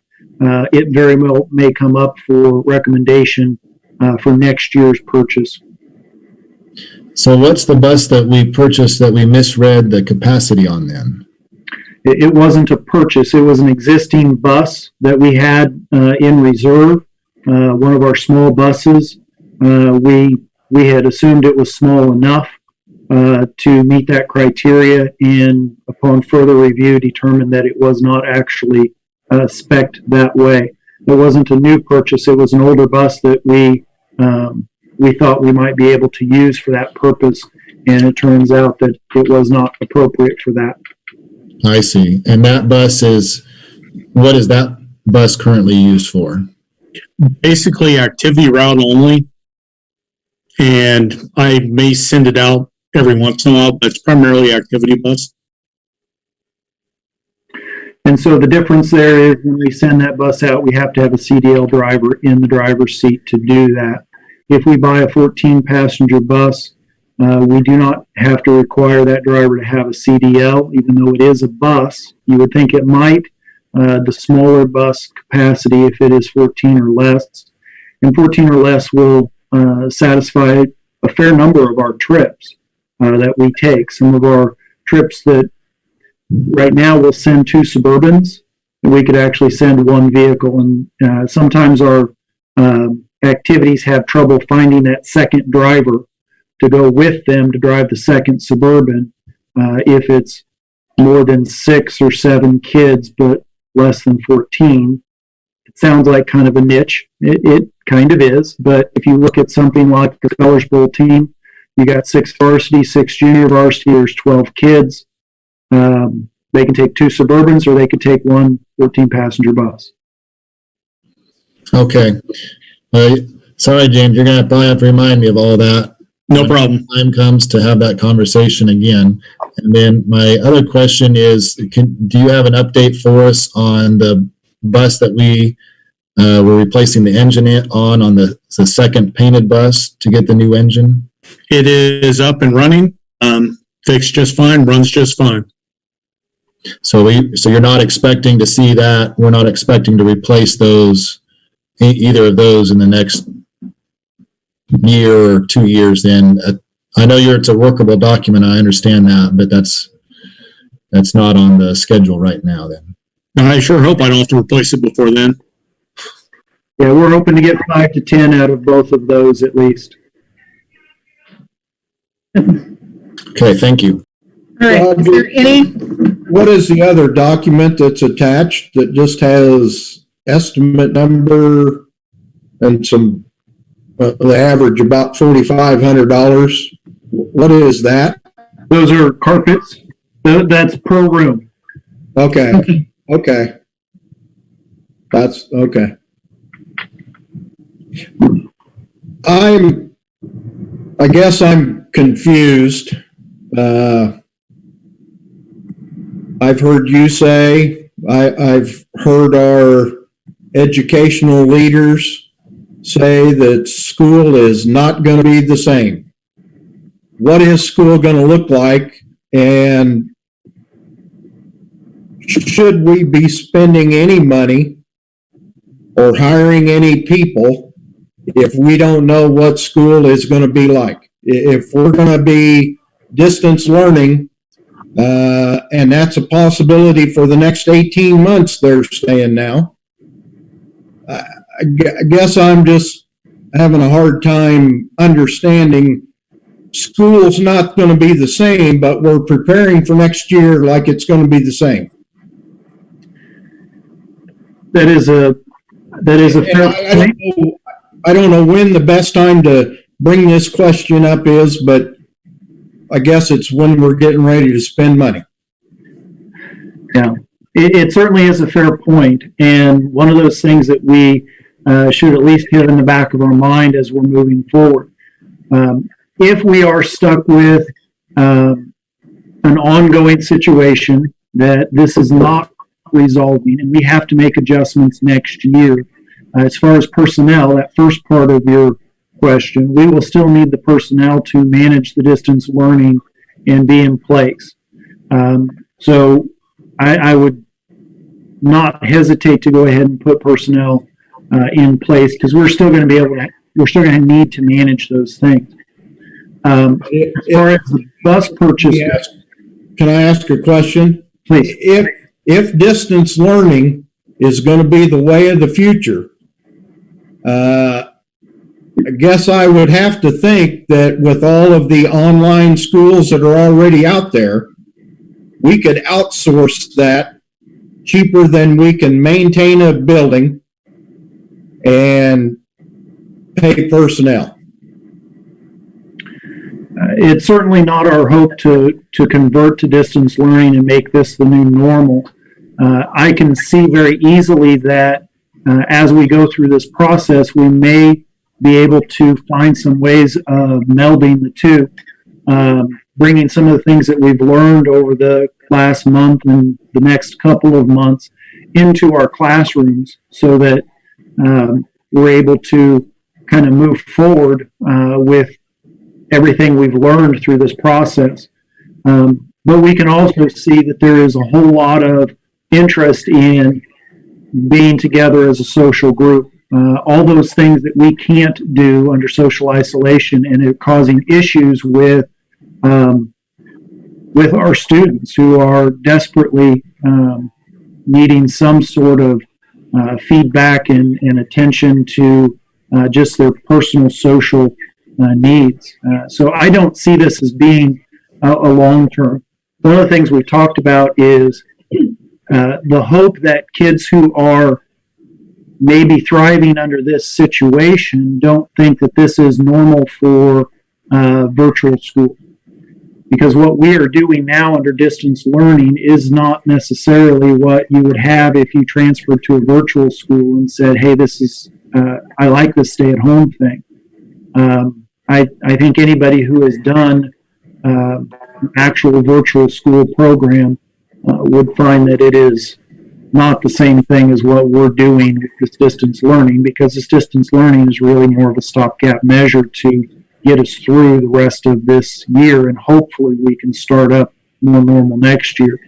It very well may come up for recommendation for next year's purchase. So what's the bus that we purchased that we misread the capacity on then? It wasn't a purchase. It was an existing bus that we had in reserve, one of our small buses. We had assumed it was small enough to meet that criteria, and upon further review determined that it was not actually spec'd that way. It wasn't a new purchase. It was an older bus that we thought we might be able to use for that purpose, and it turns out that it was not appropriate for that. I see. And that bus what is that bus currently used for? Basically activity route only, and I may send it out every once in a while, but it's primarily activity bus. And so the difference there is when we send that bus out, we have to have a CDL driver in the driver's seat to do that. If we buy a 14-passenger bus, We do not have to require that driver to have a CDL, even though it is a bus. You would think it might. The smaller bus capacity, if it is 14 or less, and 14 or less will satisfy a fair number of our trips that we take. Some of our trips that right now we'll send 2 Suburbans, and we could actually send 1 vehicle. And sometimes our activities have trouble finding that second driver to go with them to drive the second Suburban if it's more than 6 or 7 kids, but less than 14. It sounds like kind of a niche. It kind of is, but if you look at something like the Scholars Bowl team, you got 6 varsity, 6 junior varsity, there's 12 kids. They can take 2 Suburbans or they could take 1 14-passenger bus. Okay. Sorry, James, you're gonna probably have to remind me of all that. No problem. When time comes to have that conversation again. And then my other question is, do you have an update for us on the bus that we were replacing the engine on the second painted bus to get the new engine? It is up and running, fixed just fine, runs just fine. So you're not expecting to see that. We're not expecting to replace those, either of those in the next year or 2 years. Then I know it's a workable document. I understand that, but that's not on the schedule right now then. I sure hope I don't have to replace it before then. Yeah, we're hoping to get 5 to 10 out of both of those at least. Okay, thank you. All right, is there any, What is the other document that's attached that just has estimate number and some, the average about $4,500? What is that? Those are carpets. That's per room. Okay, okay. That's, okay. I guess I'm confused. I've heard you say, I've heard our educational leaders say that school is not going to be the same. What is school going to look like? And should we be spending any money or hiring any people if we don't know what school is going to be like? If we're going to be distance learning, and that's a possibility for the next 18 months, they're saying now. I guess I'm just having a hard time understanding school's not going to be the same, but we're preparing for next year like it's going to be the same. That is a fair point. I don't know when the best time to bring this question up is, but I guess it's when we're getting ready to spend money. Yeah, it certainly is a fair point, and one of those things that we should at least have in the back of our mind as we're moving forward. If we are stuck with an ongoing situation that this is not resolving and we have to make adjustments next year, as far as personnel, that first part of your question, we will still need the personnel to manage the distance learning and be in place. So I would not hesitate to go ahead and put personnel in place because we're still going to need to manage those things. As far as the bus purchase, can I ask a question? Please. If distance learning is going to be the way of the future, I guess I would have to think that with all of the online schools that are already out there, we could outsource that cheaper than we can maintain a building and pay personnel. It's certainly not our hope to convert to distance learning and make this the new normal. I can see very easily that as we go through this process, we may be able to find some ways of melding the two, bringing some of the things that we've learned over the last month and the next couple of months into our classrooms so that we're able to kind of move forward with everything we've learned through this process. But we can also see that there is a whole lot of interest in being together as a social group. All those things that we can't do under social isolation, and it causing issues with our students who are desperately needing some sort of feedback and attention to just their personal social needs. So I don't see this as being a long term. One of the things we've talked about is the hope that kids who are maybe thriving under this situation don't think that this is normal for virtual school. Because what we are doing now under distance learning is not necessarily what you would have if you transferred to a virtual school and said, hey, this is, I like this stay at home thing. I think anybody who has done actual virtual school program would find that it is not the same thing as what we're doing with this distance learning, because this distance learning is really more of a stopgap measure to get us through the rest of this year, and hopefully we can start up more normal next year.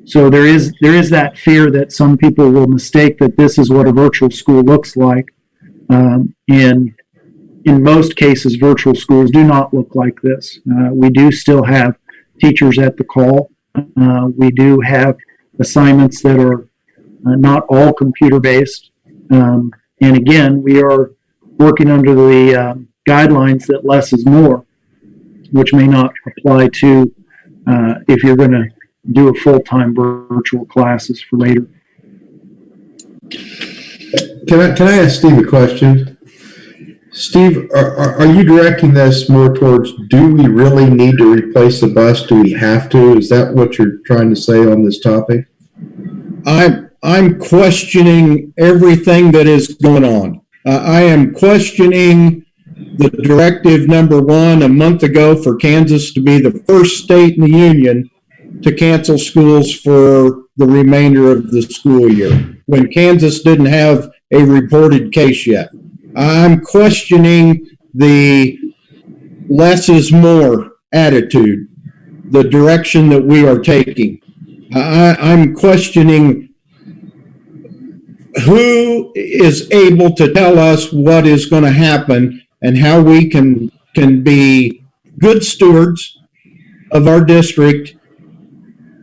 So there is that fear that some people will mistake that this is what a virtual school looks like. In most cases, virtual schools do not look like this. We do still have teachers at the call. We do have assignments that are not all computer-based. And again, we are working under the guidelines that less is more, which may not apply to if you're going to do a full-time virtual classes for later. Can I ask Steve a question? Steve, are you directing this more towards, do we really need to replace the bus? Do we have to? Is that what you're trying to say on this topic? I'm questioning everything that is going on. I am questioning the directive number 1 a month ago for Kansas to be the first state in the union to cancel schools for the remainder of the school year, when Kansas didn't have a reported case yet. I'm questioning the less is more attitude, the direction that we are taking. I'm questioning who is able to tell us what is going to happen and how we can be good stewards of our district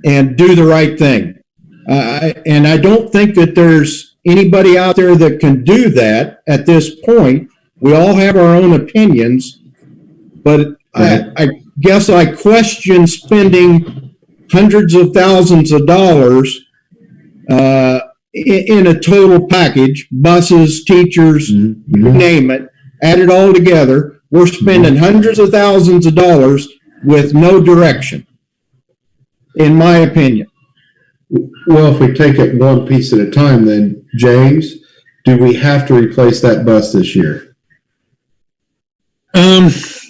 and do the right thing. And I don't think that there's anybody out there that can do that at this point. We all have our own opinions, but I guess I question spending hundreds of thousands of dollars in a total package, buses, teachers, you name it, add it all together. We're spending hundreds of thousands of dollars with no direction, in my opinion. Well, if we take it one piece at a time, then, James, do we have to replace that bus this year?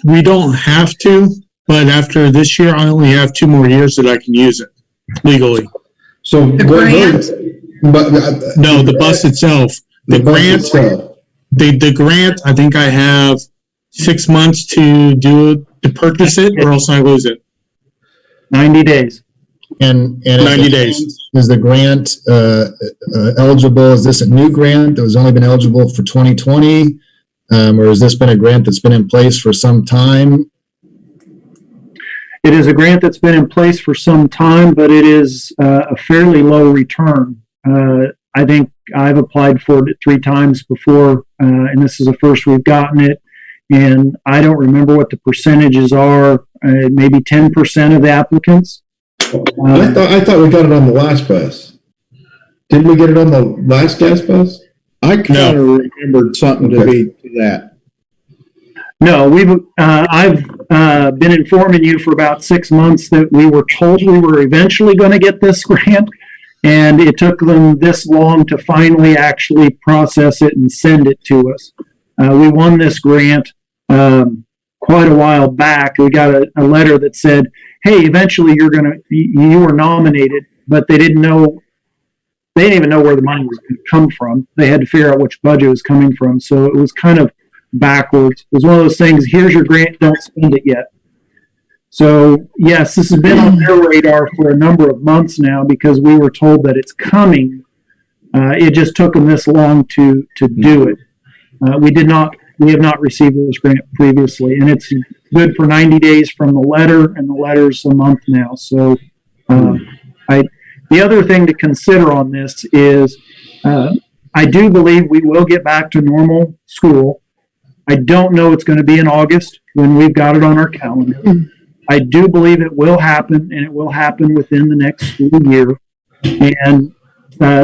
We don't have to, but after this year, I only have 2 more years that I can use it legally. So The grant? No, the bus itself. The grant, itself. the grant, I think I have 6 months to do it, to purchase it, or else I lose it. 90 days. And 90 days. Is the grant eligible? Is this a new grant that has only been eligible for 2020? Or has this been a grant that's been in place for some time? It is a grant that's been in place for some time, but it is a fairly low return. I think I've applied for it 3 times before, and this is the first we've gotten it. And I don't remember what the percentages are, maybe 10% of the applicants. I thought we got it on the last bus. Didn't we get it on the last gas bus? I kind of remembered something to be to that. No, I've been informing you for about 6 months that we were told we were eventually going to get this grant, and it took them this long to finally actually process it and send it to us. We won this grant quite a while back. We got a letter that said, hey, eventually you were nominated, but they didn't even know where the money was going to come from. They had to figure out which budget it was coming from. So it was kind of backwards. It was one of those things, here's your grant, don't spend it yet. So yes, this has been on their radar for a number of months now because we were told that it's coming. It just took them this long to do it. We have not received this grant previously, and it's good for 90 days from the letter, and the letter's a month now. So the other thing to consider on this is I do believe we will get back to normal school. I don't know it's going to be in August when we've got it on our calendar. I do believe it will happen, and it will happen within the next school year. And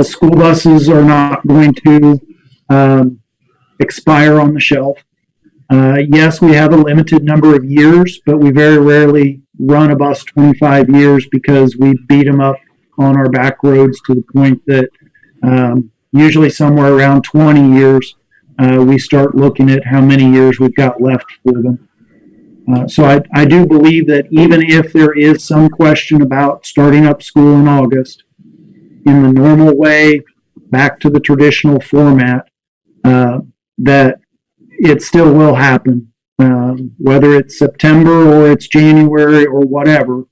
school buses are not going to expire on the shelf. Yes, we have a limited number of years, but we very rarely run a bus 25 years because we beat them up on our back roads to the point that usually somewhere around 20 years, we start looking at how many years we've got left for them. So I do believe that even if there is some question about starting up school in August, in the normal way, back to the traditional format, that it still will happen. Whether it's September or it's January or whatever,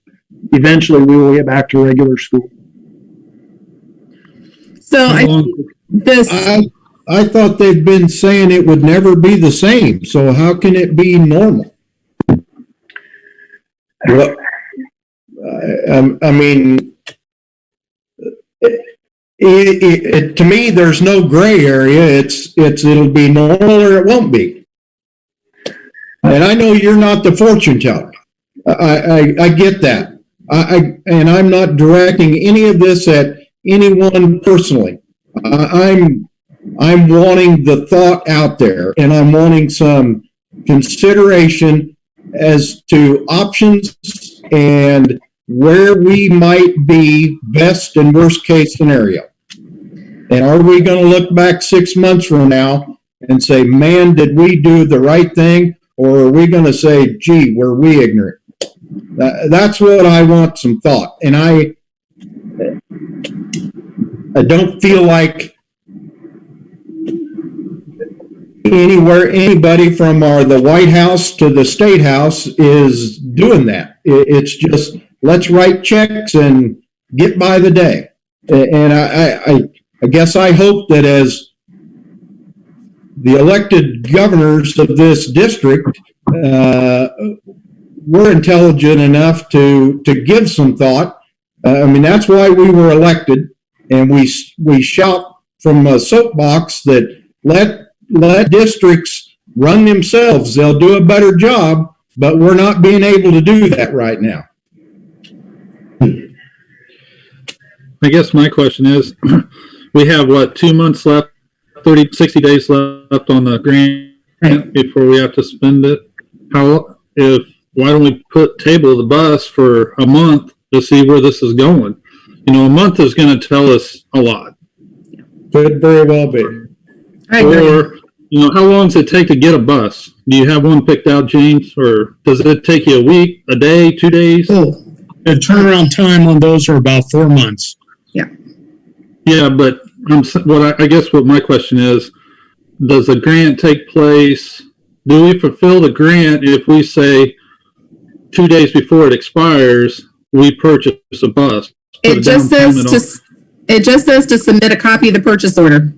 eventually we will get back to regular school. So I thought they've been saying it would never be the same. So how can it be normal? Well, I mean, to me, there's no gray area. It'll be normal or it won't be. And I know you're not the fortune teller. I get that. And I'm not directing any of this at anyone personally. I'm wanting the thought out there, and I'm wanting some consideration as to options and where we might be best and worst case scenario. And are we going to look back 6 months from now and say, man, did we do the right thing? Or are we going to say, gee, were we ignorant? That's what I want, some thought. And I don't feel like anybody from the White House to the State House is doing that. It's just, let's write checks and get by the day. And I guess I hope that as the elected governors of this district, we're intelligent enough to give some thought. I mean, that's why we were elected, and we shout from a soapbox that let districts run themselves. They'll do a better job, but we're not being able to do that right now. I guess my question is, we have 2 months left, 60 days left on the grant before we have to spend it. Why don't we table the bus for a month to see where this is going? A month is going to tell us a lot. Could very well be. Or, how long does it take to get a bus? Do you have one picked out, James? Or does it take you a week, a day, 2 days? The turnaround time on those are about 4 months. Yeah, but I guess what my question is, does the grant take place? Do we fulfill the grant if we say 2 days before it expires, we purchase a bus? It just says to submit a copy of the purchase order.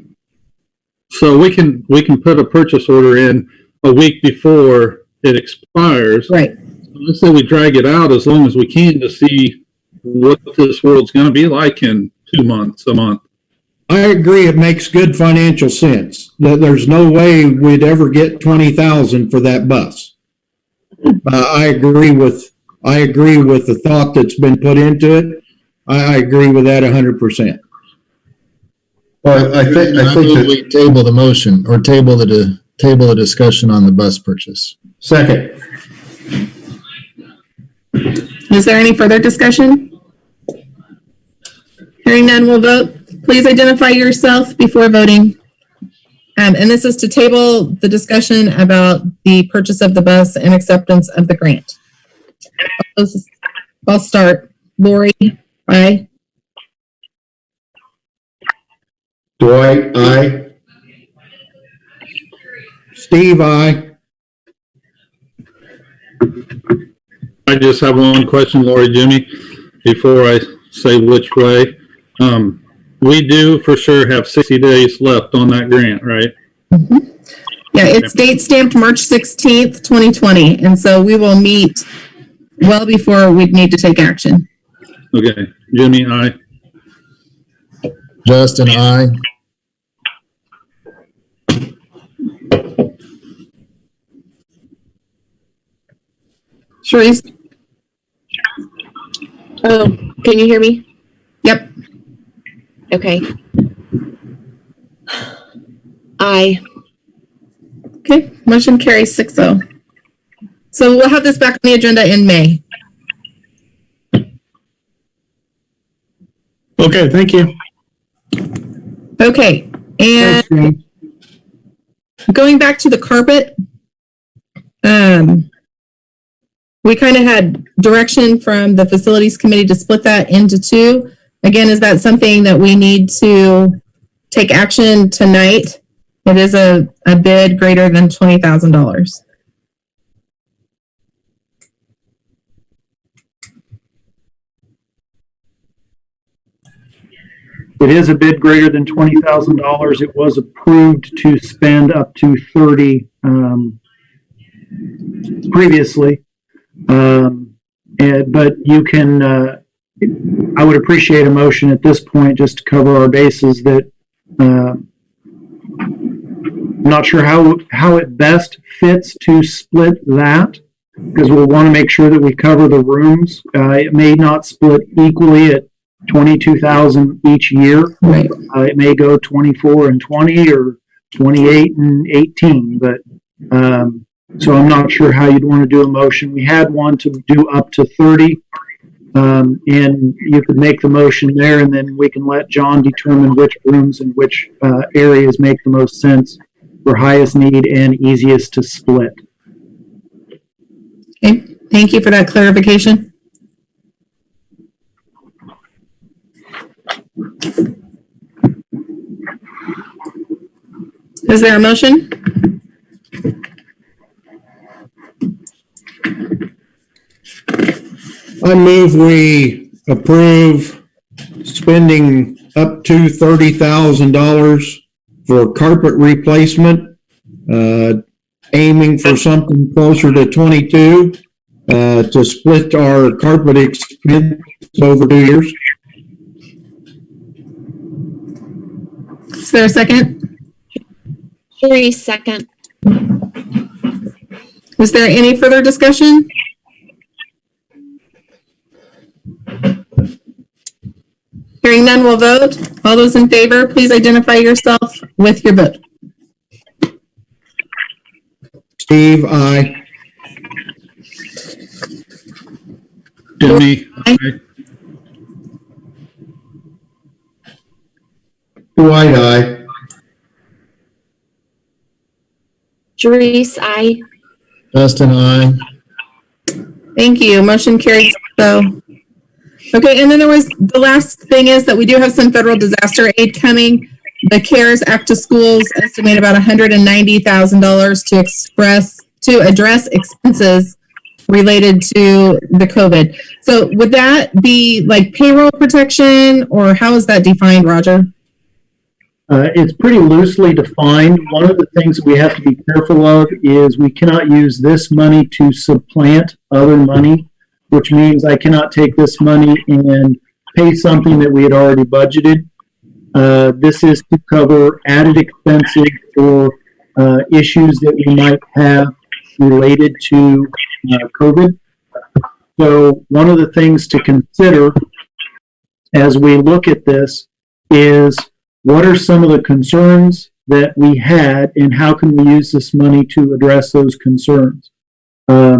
So we can put a purchase order in a week before it expires. Right. Let's say we drag it out as long as we can to see what this world's going to be like in 2 months, a month. I agree. It makes good financial sense. There's no way we'd ever get 20,000 for that bus. I agree with the thought that's been put into it. I agree with that 100%. Well, I think that we table the motion or table the discussion on the bus purchase. second. Is there any further discussion? Hearing none, we'll vote. Please identify yourself before voting. And this is to table the discussion about the purchase of the bus and acceptance of the grant. I'll start. Lori, aye. Dwight, aye. Steve, aye. I just have one question, Lori, Jimmy, before I say which way. We do for sure have 60 days left on that grant, right? Yeah, it's date stamped March 16th, 2020. And so we will meet well before we need to take action. Okay, Jimmy, aye. Justin, I. Sharice? Oh, can you hear me? Yep. Okay. Aye. Okay, motion carries 6-0. So we'll have this back on the agenda in May. Okay, thank you. Okay, and Thanks, James. going back to the carpet, we kind of had direction from the facilities committee to split that into two. Again, is that something that we need to take action tonight? It is a bid greater than $20,000. It is a bid greater than $20,000. It was approved to spend up to 30 previously. But you can, I would appreciate a motion at this point just to cover our bases that I'm not sure how it best fits to split that, because we'll want to make sure that we cover the rooms. It may not split equally at 22,000 each year. Right. It may go 24 and 20 or 28 and 18, but so I'm not sure how you'd want to do a motion. We had one to do up to 30, and you could make the motion there, and then we can let John determine which rooms and which areas make the most sense for highest need and easiest to split. Okay, thank you for that clarification. Is there a motion? I move we approve spending up to $30,000 for carpet replacement, aiming for something closer to 22, to split our carpet expense over 2 years. Is there a second? Sharice, second. Is there any further discussion? Hearing none, we'll vote. All those in favor, please identify yourself with your vote. Steve, aye. Jimmy, Aye. aye. Dwight, aye. Sharice, aye. Justin, I. Thank you. Motion carries. So, okay, and then there was, the last thing is that we do have some federal disaster aid coming. The CARES Act to Schools estimate about $190,000 to address expenses related to the COVID. So would that be like payroll protection, or how is that defined, Roger? It's pretty loosely defined. One of the things that we have to be careful of is we cannot use this money to supplant other money, which means I cannot take this money and pay something that we had already budgeted. This is to cover added expenses or issues that we might have related to COVID. So one of the things to consider as we look at this is, what are some of the concerns that we had, and how can we use this money to address those concerns? A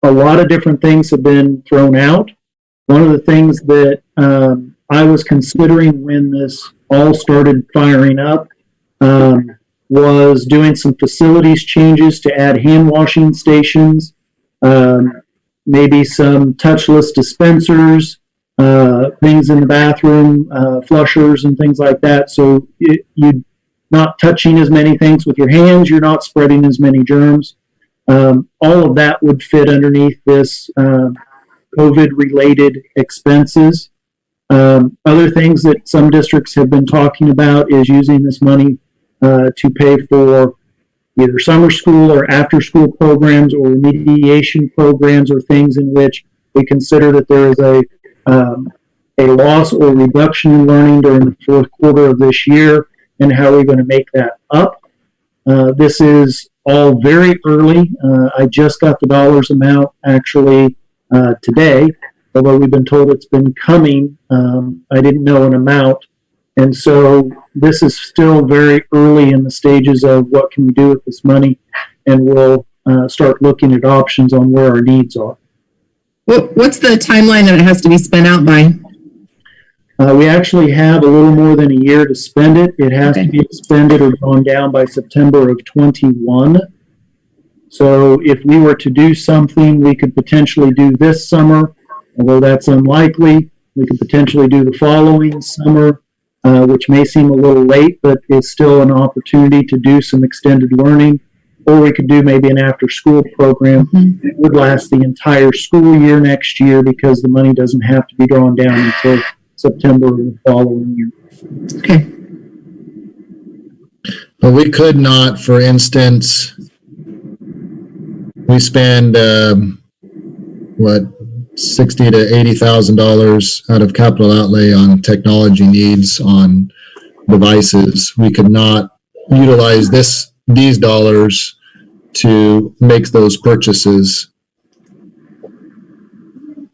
lot of different things have been thrown out. One of the things that I was considering when this all started firing up was doing some facilities changes to add hand washing stations, maybe some touchless dispensers, things in the bathroom, flushers and things like that. So you'd not touching as many things with your hands, you're not spreading as many germs. All of that would fit underneath this COVID-related expenses. Other things that some districts have been talking about is using this money to pay for either summer school or after-school programs or remediation programs or things in which we consider that there is a loss or reduction in learning during the fourth quarter of this year, and how are we going to make that up. This is all very early. I just got the dollars amount actually today, although we've been told it's been coming. I didn't know an amount. And so this is still very early in the stages of what can we do with this money, and we'll start looking at options on where our needs are. What's the timeline that it has to be spent out by? We actually have a little more than a year to spend it. It has to be expended or gone down by September of 21. So if we were to do something, we could potentially do this summer, although that's unlikely. We could potentially do the following summer, which may seem a little late, but it's still an opportunity to do some extended learning. Or we could do maybe an after-school program that would last the entire school year next year, because the money doesn't have to be drawn down until September of the following year. Okay. But we could not, for instance, we spend $60,000 to $80,000 out of capital outlay on technology needs on devices. We could not utilize these dollars to make those purchases.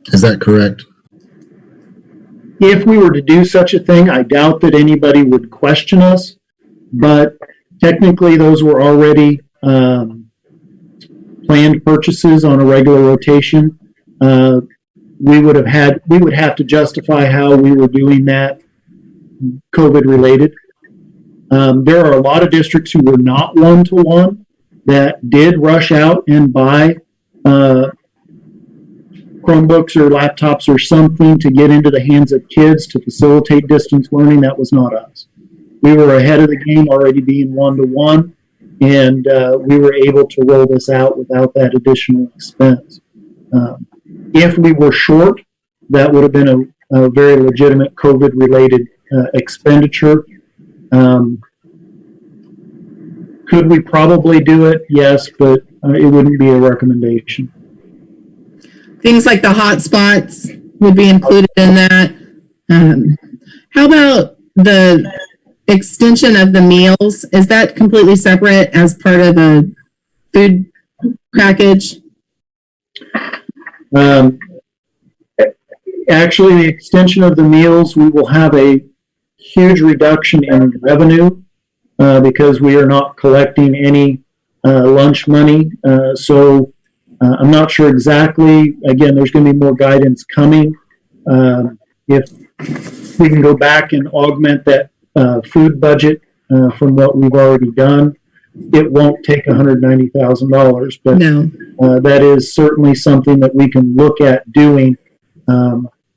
Is that correct? If we were to do such a thing, I doubt that anybody would question us, but technically those were already planned purchases on a regular rotation. We would have to justify how we were doing that COVID related. There are a lot of districts who were not one-to-one that did rush out and buy Chromebooks or laptops or something to get into the hands of kids to facilitate distance learning. That was not us. We were ahead of the game, already being one-to-one, and we were able to roll this out without that additional expense. If we were short, that would have been a very legitimate COVID-related expenditure. Could we probably do it? Yes, but it wouldn't be a recommendation. Things like the hotspots would be included in that. How about the extension of the meals? Is that completely separate as part of a food package? Actually, the extension of the meals, we will have a huge reduction in revenue because we are not collecting any lunch money. So I'm not sure exactly. Again, there's going to be more guidance coming. If we can go back and augment that food budget from what we've already done, it won't take $190,000, but No. That is certainly something that we can look at doing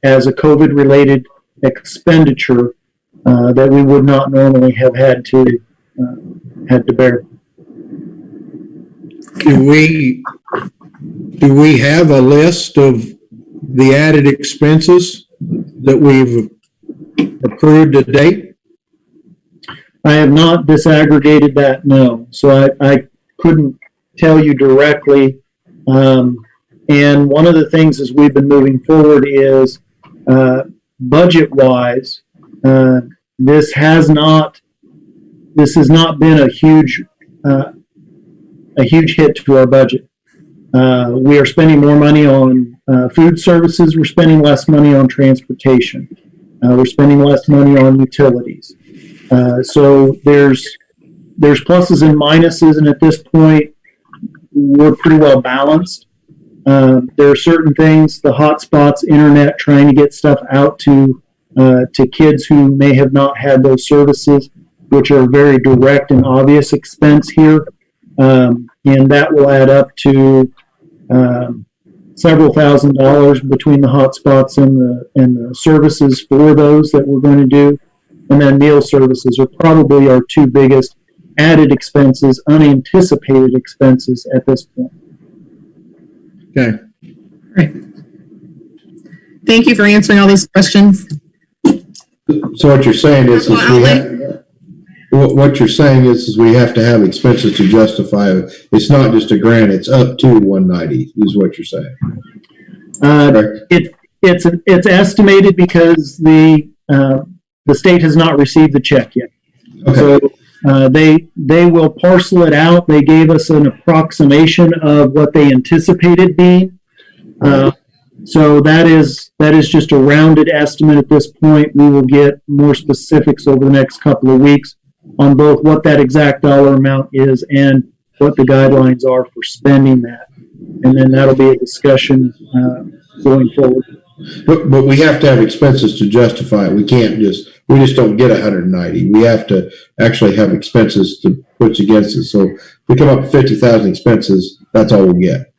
as a COVID-related expenditure that we would not normally have had to bear. Do we have a list of the added expenses that we've approved to date? I have not disaggregated that, no. So I couldn't tell you directly. And one of the things as we've been moving forward is budget-wise, this has not been a huge hit to our budget. We are spending more money on food services. We're spending less money on transportation. We're spending less money on utilities. So there's pluses and minuses, and at this point, we're pretty well balanced. There are certain things, the hotspots, internet, trying to get stuff out to kids who may have not had those services, which are a very direct and obvious expense here. And that will add up to several $1,000s between the hotspots and the services for those that we're going to do. and then meal services are probably our two biggest added expenses, unanticipated expenses at this point. Okay. Thank you for answering all these questions. So what you're saying is what you're saying is we have to have expenses to justify it. It's not just a grant, it's up to 190 is what you're saying. It's estimated because the state has not received the check yet. Okay. So they will parcel it out. They gave us an approximation of what they anticipated being. So that is just a rounded estimate at this point. We will get more specifics over the next couple of weeks on both what that exact dollar amount is and what the guidelines are for spending that. And then that'll be a discussion going forward. But we have to have expenses to justify it. We just don't get 190. We have to actually have expenses to put against it. So if we come up with 50,000 expenses, that's all we'll get.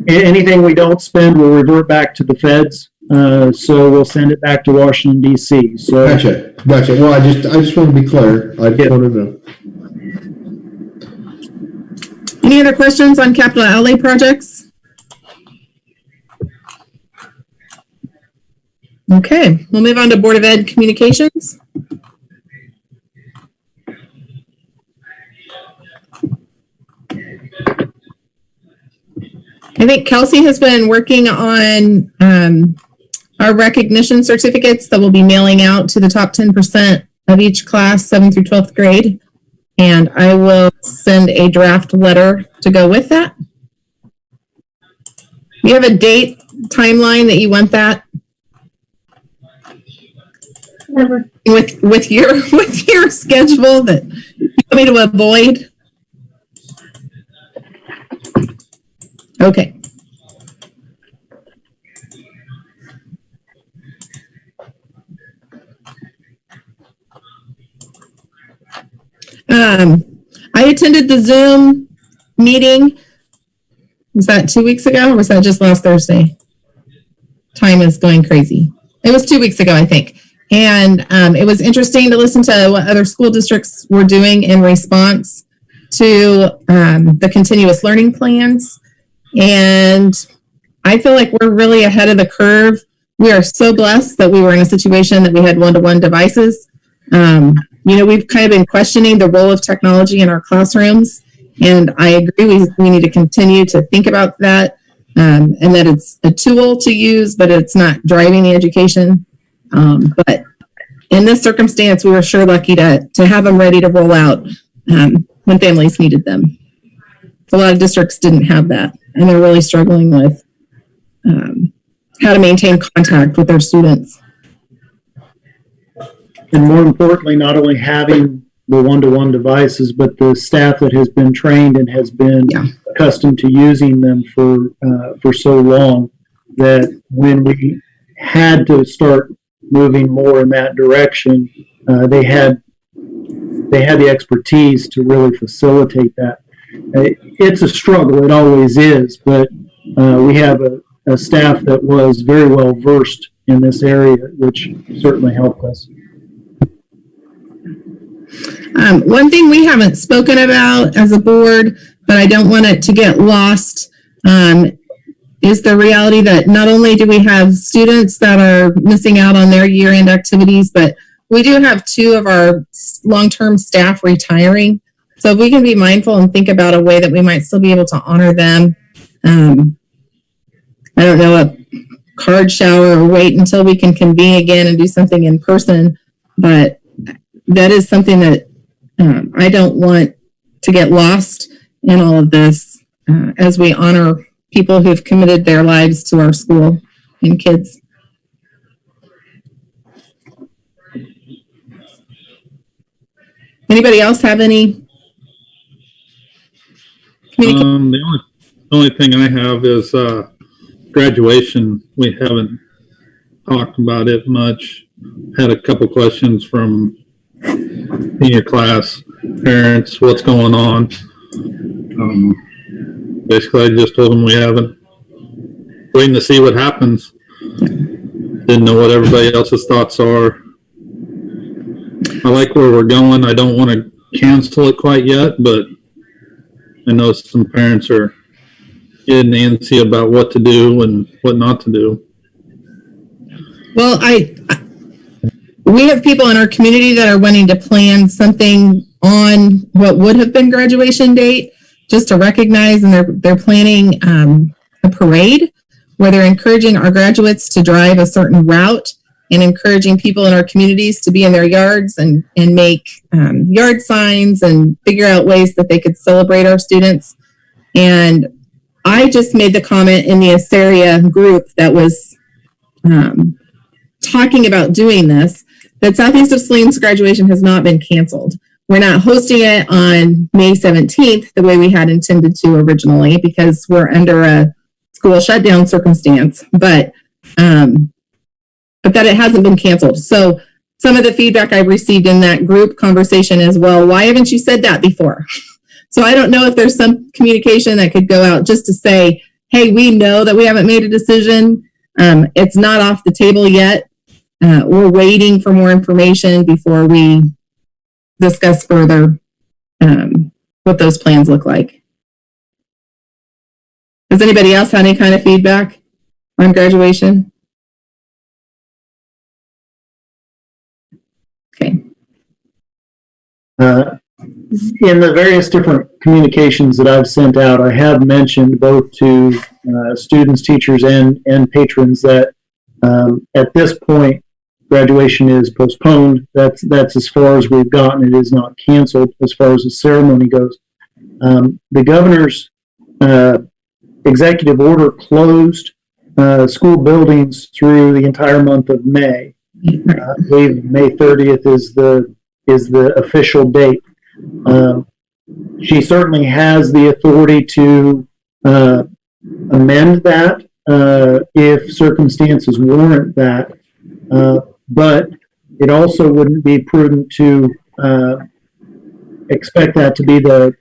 Anything we don't spend will revert back to the feds. So we'll send it back to Washington, D.C. So Gotcha. Well, I just want to be clear. I just wanted to know. Any other questions on capital outlay projects? Okay, we'll move on to Board of Ed communications. I think Kelsey has been working on our recognition certificates that we'll be mailing out to the top 10% of each class, 7th through 12th grade. And I will send a draft letter to go with that. You have a date timeline that you want that Never. with your schedule that you want me to avoid? Okay. I attended the Zoom meeting. Was that 2 weeks ago or was that just last Thursday? Time is going crazy. It was 2 weeks ago, I think. And it was interesting to listen to what other school districts were doing in response to the continuous learning plans. And I feel like we're really ahead of the curve. We are so blessed that we were in a situation that we had one-to-one devices. We've kind of been questioning the role of technology in our classrooms. And I agree, we need to continue to think about that and that it's a tool to use, but it's not driving the education. But in this circumstance, we were sure lucky to have them ready to roll out when families needed them. A lot of districts didn't have that, and they're really struggling with how to maintain contact with their students. and more importantly, not only having the one-to-one devices, but the staff that has been trained and has been accustomed to using them for so long, that when we had to start moving more in that direction, they had the expertise to really facilitate that. It's a struggle, it always is, but we have a staff that was very well versed in this area, which certainly helped us. One thing we haven't spoken about as a board, but I don't want it to get lost, is the reality that not only do we have students that are missing out on their year-end activities, but we do have 2 of our long-term staff retiring. So if we can be mindful and think about a way that we might still be able to honor them, I don't know, a card shower or wait until we can convene again and do something in person, but that is something that I don't want to get lost in all of this as we honor people who've committed their lives to our school and kids. Anybody else have any? The only thing I have is graduation. We haven't talked about it much. Had a couple questions from senior class parents, what's going on. Basically, I just told them we haven't. Waiting to see what happens. Didn't know what everybody else's thoughts are. I like where we're going. I don't want to cancel it quite yet, but I know some parents are getting antsy about what to do and what not to do. Well, we have people in our community that are wanting to plan something on what would have been graduation date, just to recognize, and they're planning a parade where they're encouraging our graduates to drive a certain route and encouraging people in our communities to be in their yards and make yard signs and figure out ways that they could celebrate our students. And I just made the comment in the Asteria group that was talking about doing this, that Southeast of Salene's graduation has not been canceled. We're not hosting it on May 17th the way we had intended to originally because we're under a school shutdown circumstance, but that it hasn't been canceled. So some of the feedback I received in that group conversation is, well, why haven't you said that before? So I don't know if there's some communication that could go out just to say, hey, we know that we haven't made a decision. It's not off the table yet. We're waiting for more information before we discuss further what those plans look like. Does anybody else have any kind of feedback on graduation? Okay. In the various different communications that I've sent out, I have mentioned both to students, teachers, and patrons that at this point, graduation is postponed. That's as far as we've gotten. It is not canceled as far as the ceremony goes. The governor's executive order closed school buildings through the entire month of May. I believe May 30th is the official date. She certainly has the authority to amend that if circumstances warrant that. But it also wouldn't be prudent to expect that to be the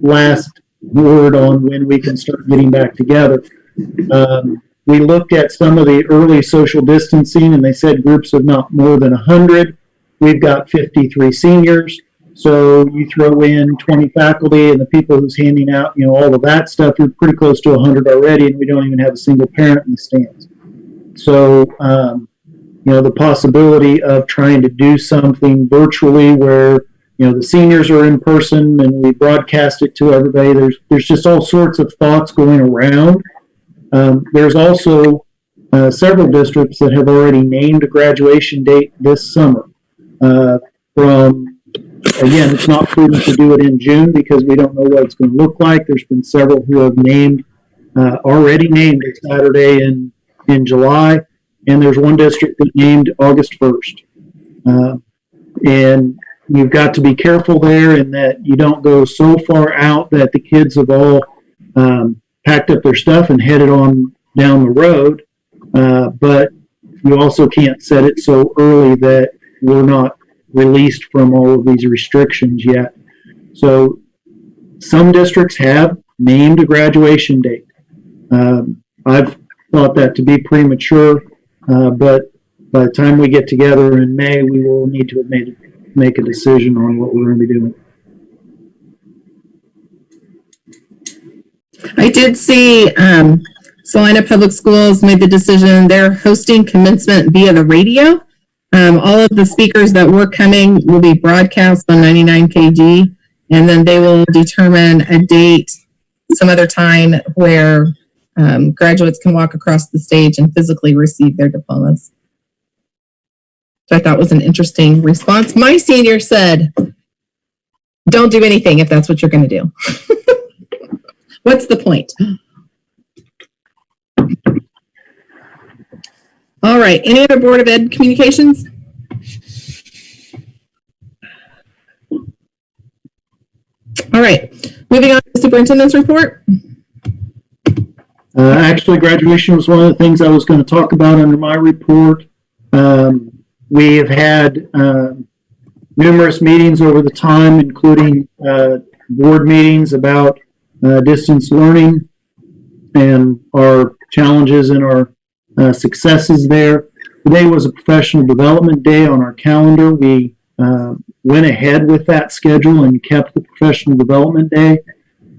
last word on when we can start getting back together. We looked at some of the early social distancing, and they said groups of not more than 100. We've got 53 seniors, so you throw in 20 faculty and the people who's handing out, all of that stuff, you're pretty close to 100 already, and we don't even have a single parent in the stands. So, the possibility of trying to do something virtually where, the seniors are in person and we broadcast it to everybody, there's just all sorts of thoughts going around. There's also several districts that have already named a graduation date this summer. Again, it's not prudent to do it in June because we don't know what it's going to look like. There's been several who have already named a Saturday in July, and there's one district that named August 1st. And you've got to be careful there in that you don't go so far out that the kids have all packed up their stuff and headed on down the road. But you also can't set it so early that we're not released from all of these restrictions yet. So some districts have named a graduation date. I've thought that to be premature, but by the time we get together in May, we will need to make a decision on what we're going to be doing. I did see Salina Public Schools made the decision they're hosting commencement via the radio. All of the speakers that were coming will be broadcast on 99 KG, and then they will determine a date some other time where graduates can walk across the stage and physically receive their diplomas. So I thought was an interesting response. My senior said, don't do anything if that's what you're going to do. What's the point? All right. Any other Board of Ed communications? All right. Moving on to the superintendent's report. Actually, graduation was one of the things I was going to talk about under my report. We have had numerous meetings over the time, including board meetings about distance learning and our challenges and our successes there. Today was a professional development day on our calendar. We went ahead with that schedule and kept the professional development day.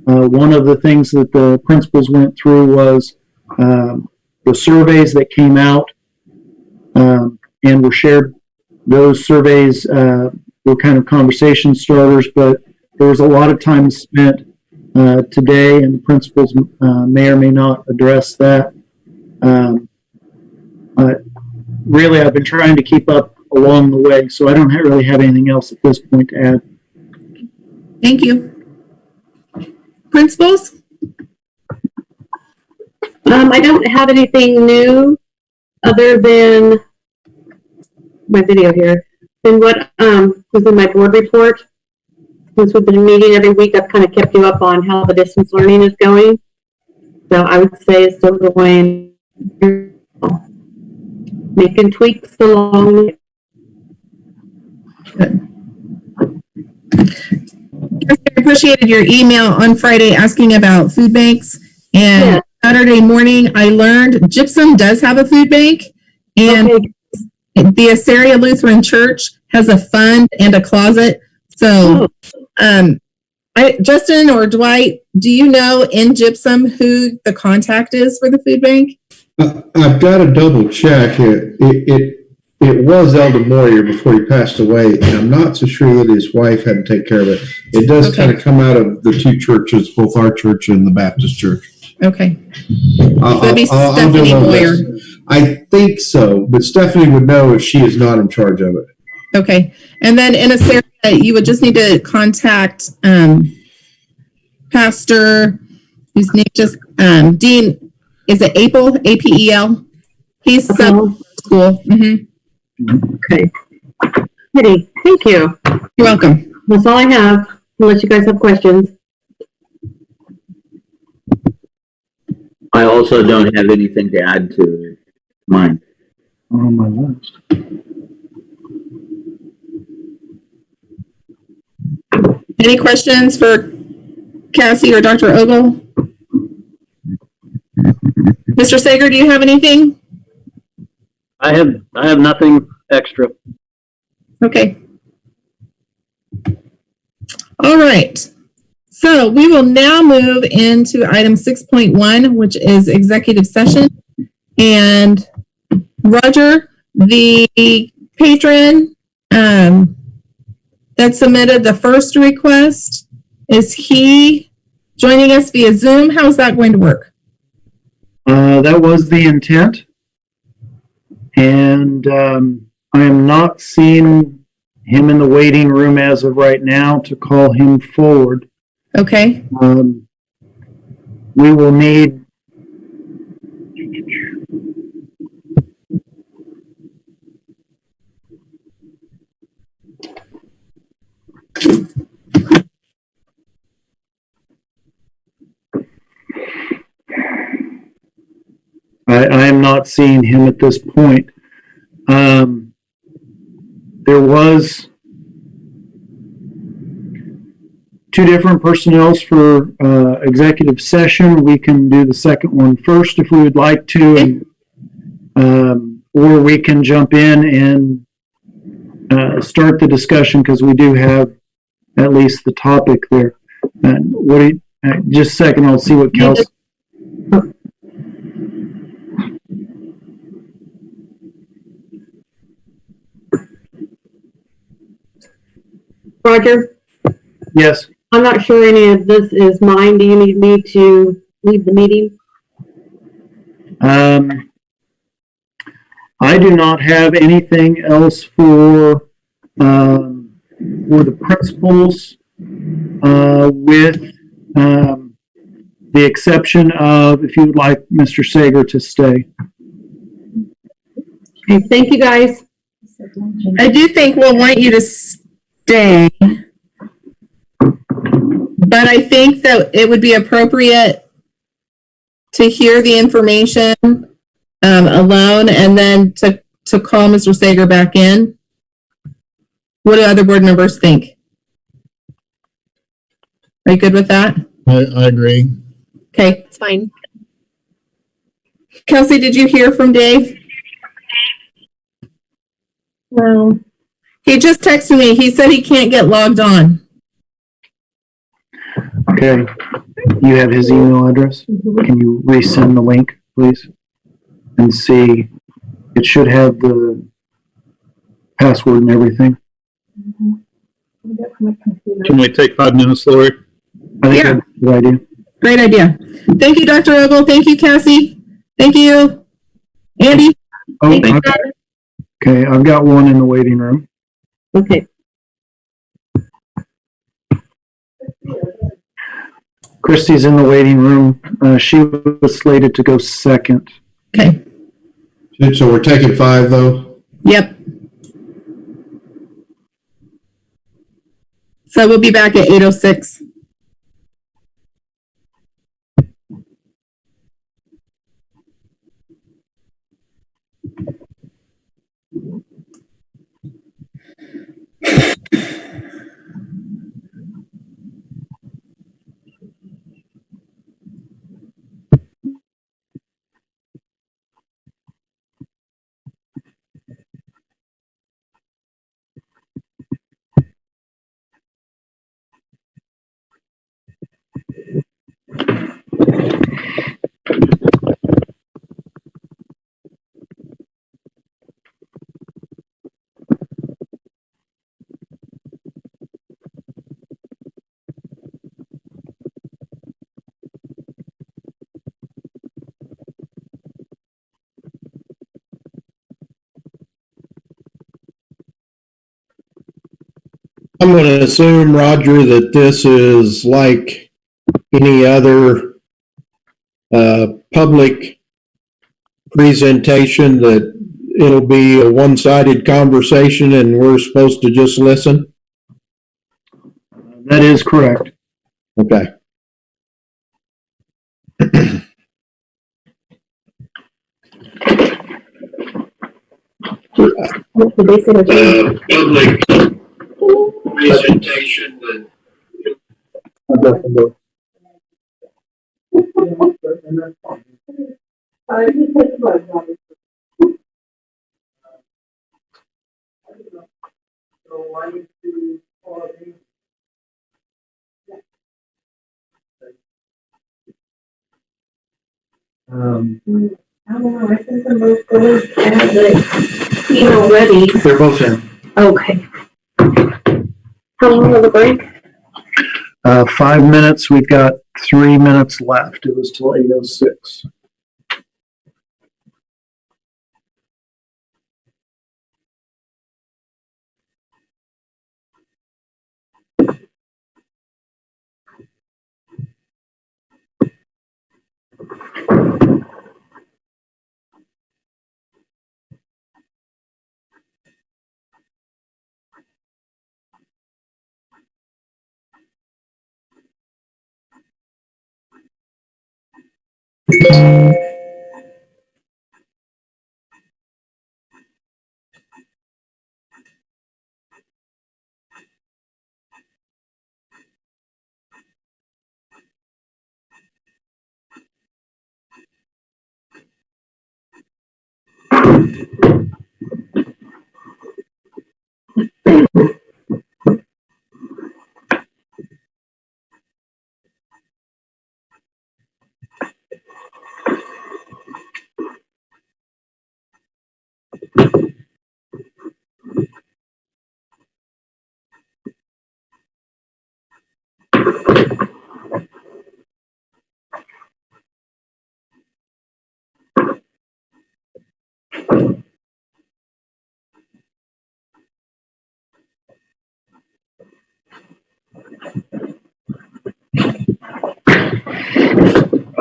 One of the things that the principals went through was the surveys that came out and were shared. Those surveys were kind of conversation starters, but there was a lot of time spent today, and the principals may or may not address that. Really, I've been trying to keep up along the way, so I don't really have anything else at this point to add. Thank you. Principals? I don't have anything new other than my video here. And what was in my board report. Since we've been meeting every week, I've kind of kept you up on how the distance learning is going. So I would say it's still going, making tweaks along the way. I appreciated your email on Friday asking about food banks. And Yeah. Saturday morning, I learned Gypsum does have a food bank. And Okay. the Assyria Lutheran Church has a fund and a closet. So, Justin or Dwight, do you know in Gypsum who the contact is for the food bank? I've got to double check. It was Elder Moyer before he passed away, and I'm not so sure that his wife had to take care of it. It does Okay. kind of come out of the two churches, both our church and the Baptist church. Okay. I'll be do Stephanie my Moyer. best. I think so, but Stephanie would know if she is not in charge of it. Okay. And then in Assyria, you would just need to contact Pastor, whose name just, Dean, is it Apel? A-P-E-L? He's sub school. Okay. Kitty, thank you. You're welcome. That's all I have, unless you guys have questions. I also don't have anything to add to mine. On my list. Any questions for Cassie or Dr. Ogle? Mr. Sager, do you have anything? I have nothing extra. Okay. All right. So we will now move into item 6.1, which is executive session. And Roger, the patron that submitted the first request, is he joining us via Zoom? How is that going to work? That was the intent. And I am not seeing him in the waiting room as of right now to call him forward. Okay. We will need I am not seeing him at this point. There was two different personnels for executive session. We can do the second one first if we would like to, or we can jump in and start the discussion because we do have at least the topic there. And what do you, just a second, I'll see what Kelsey. Roger, Yes. I'm not sure any of this is mine. Do you need me to leave the meeting? I do not have anything else for the principals, with the exception of if you would like Mr. Sager to stay. Okay, thank you, guys. I do think we'll want you to stay. But I think that it would be appropriate to hear the information alone and then to call Mr. Sager back in. What do other board members think? Are you good with that? I agree. Okay. It's fine. Kelsey, did you hear from Dave? No. He just texted me. He said he can't get logged on. Okay. You have his email address? Can you resend the link, please? And see, it should have the password and everything. Can we take 5 minutes, Lori? I think Yeah. that's a good idea. Great idea. Thank you, Dr. Ogle. Thank you, Cassie. Thank you, Andy. Oh, Thank you, okay, I've got one in the waiting room. Okay. Christy's in the waiting room. She was slated to go second. Okay. So we're taking 5 though? Yep. So we'll be back at 8:06. I'm going to assume, Roger, that this is like any other public presentation, that it'll be a one-sided conversation and we're supposed to just listen? That is correct. Okay. What did they say? Public presentation that I don't know, I think I'm both going to have the email ready. They're both in. Okay. How long of a break? 5 minutes. We've got 3 minutes left. It was till 8:06.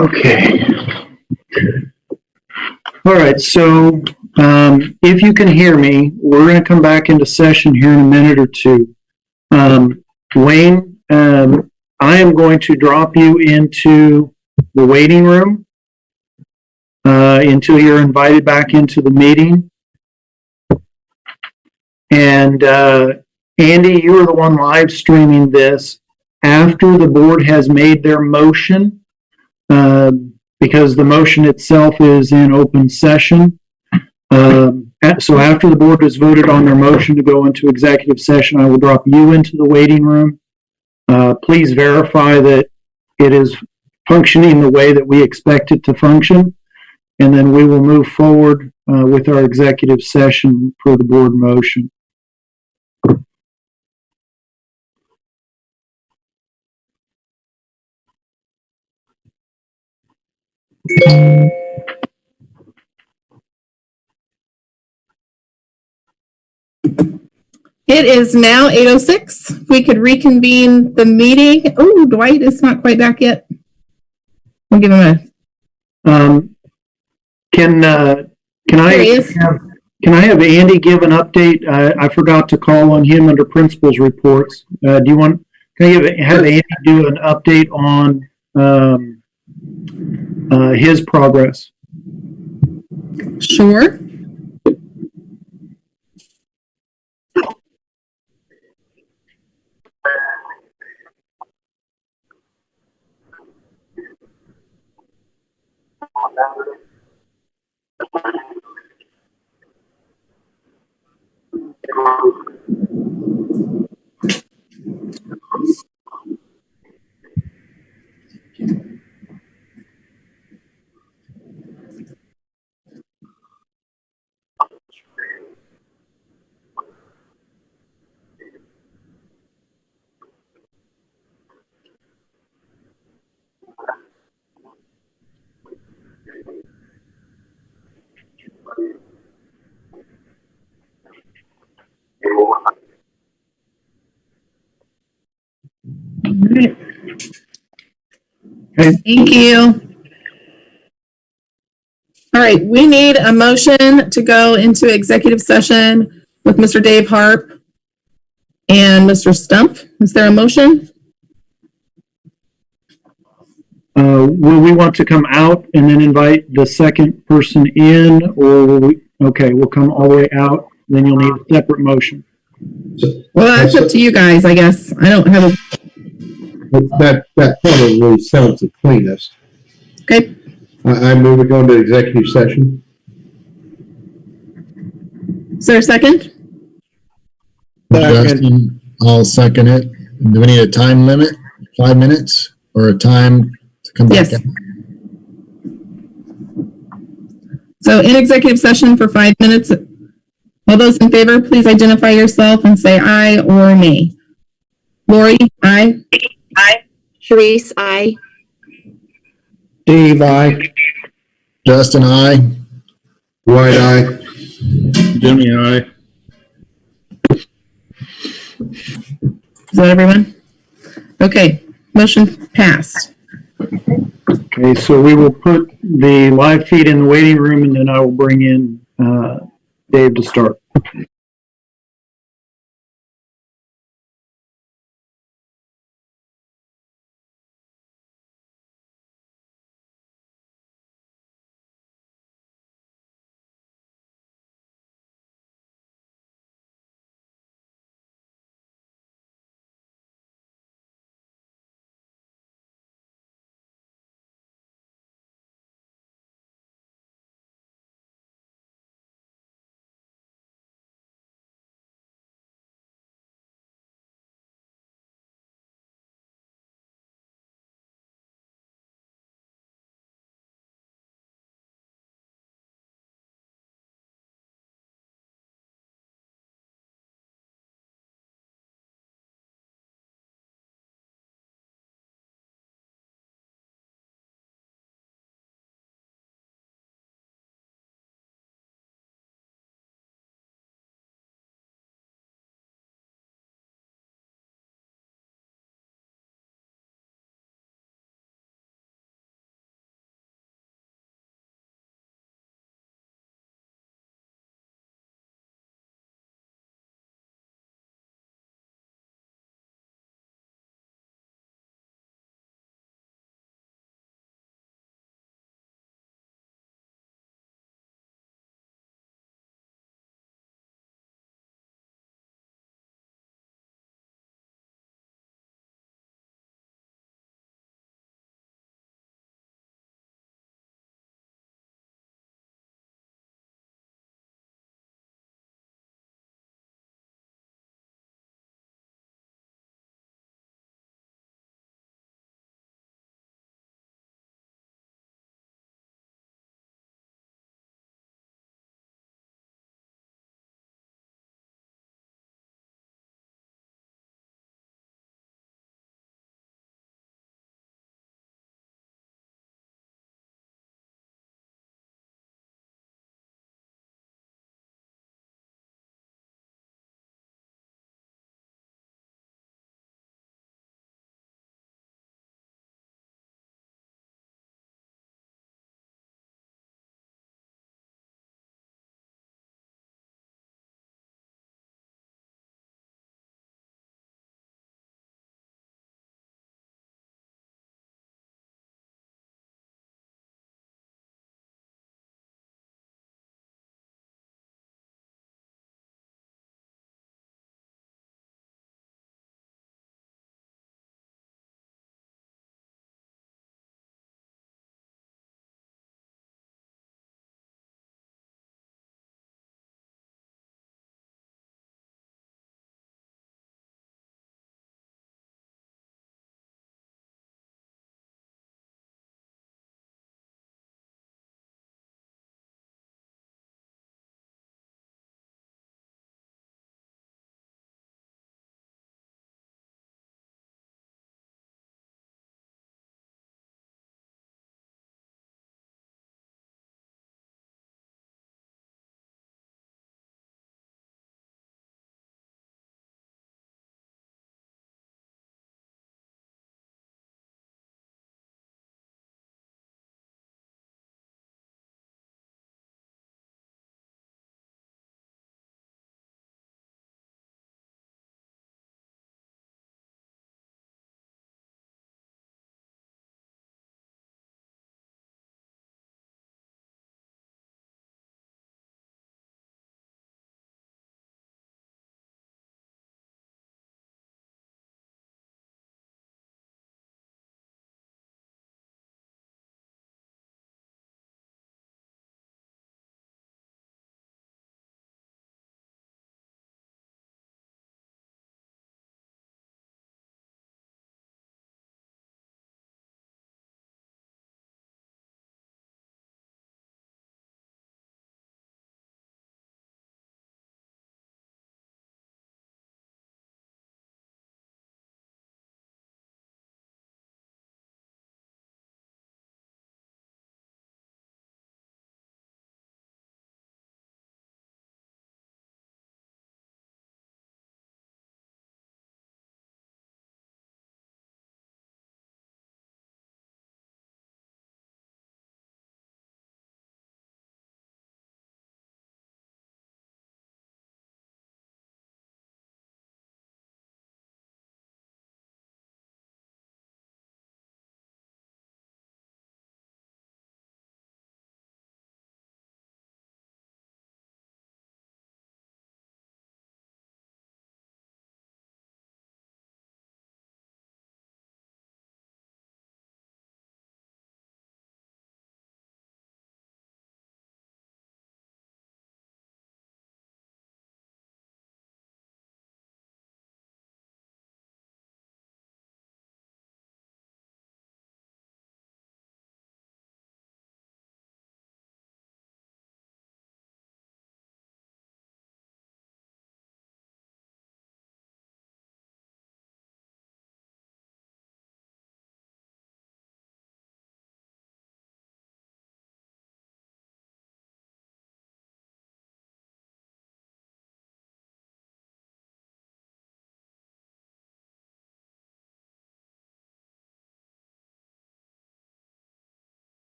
Okay. All right, so if you can hear me, we're going to come back into session here in a minute or two. Wayne, I am going to drop you into the waiting room until you're invited back into the meeting. And Andy, you are the one live streaming this after the board has made their motion, because the motion itself is in open session. So after the board has voted on their motion to go into executive session, I will drop you into the waiting room. Please verify that it is functioning the way that we expect it to function. And then we will move forward with our executive session for the board motion. It is now 8:06. We could reconvene the meeting. Oh, Dwight is not quite back yet. We'll give him Can There he is. can I have Andy give an update? I forgot to call on him under principals reports. Do you want, can I have Andy do an update on his progress? Sure. Thank you. All right, we need a motion to go into executive session with Mr. Dave Harp and Mr. Stump. Is there a motion? Will we want to come out and then invite the second person in, or will we, okay, we'll come all the way out, then you'll need a separate motion. Well, that's up to you guys, I guess. I don't have a, That probably sounds the cleanest. okay, I move we go into executive session. is there a second? Justin, I'll second it. Do we need a time limit? 5 minutes or a time to come back? Yes. out? So in executive session for 5 minutes. All those in favor, please identify yourself and say aye or nay. Lori, aye. Sharice, I. Steve, aye. Justin, aye. White eye. Jimmy, aye. Is that everyone? Okay, motion passed. Okay, so we will put the live feed in the waiting room, and then I will bring in Dave to start.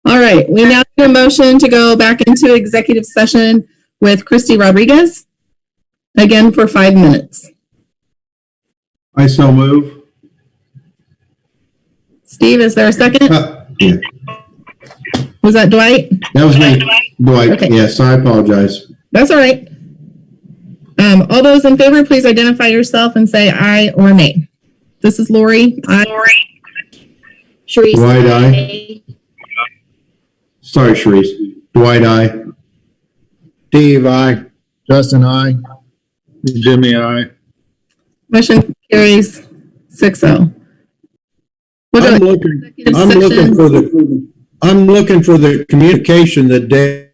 All right, we now need a motion to go back into executive session with Christy Rodriguez, again for 5 minutes. I so move. Steve, is there a second? Yeah, Was that Dwight? that was me. Dwight, Okay. yes, I apologize. That's all right. All those in favor, please identify yourself and say aye or nay. This is Lori. Aye. Sharice, Dwight, aye. aye. Sorry, Sharice. Dwight, I. Steve, aye. Justin, I. Jimmy, I. Motion carries 6-0. We'll go I'm to looking, executive I'm looking session. for the, I'm looking for the communication that Dave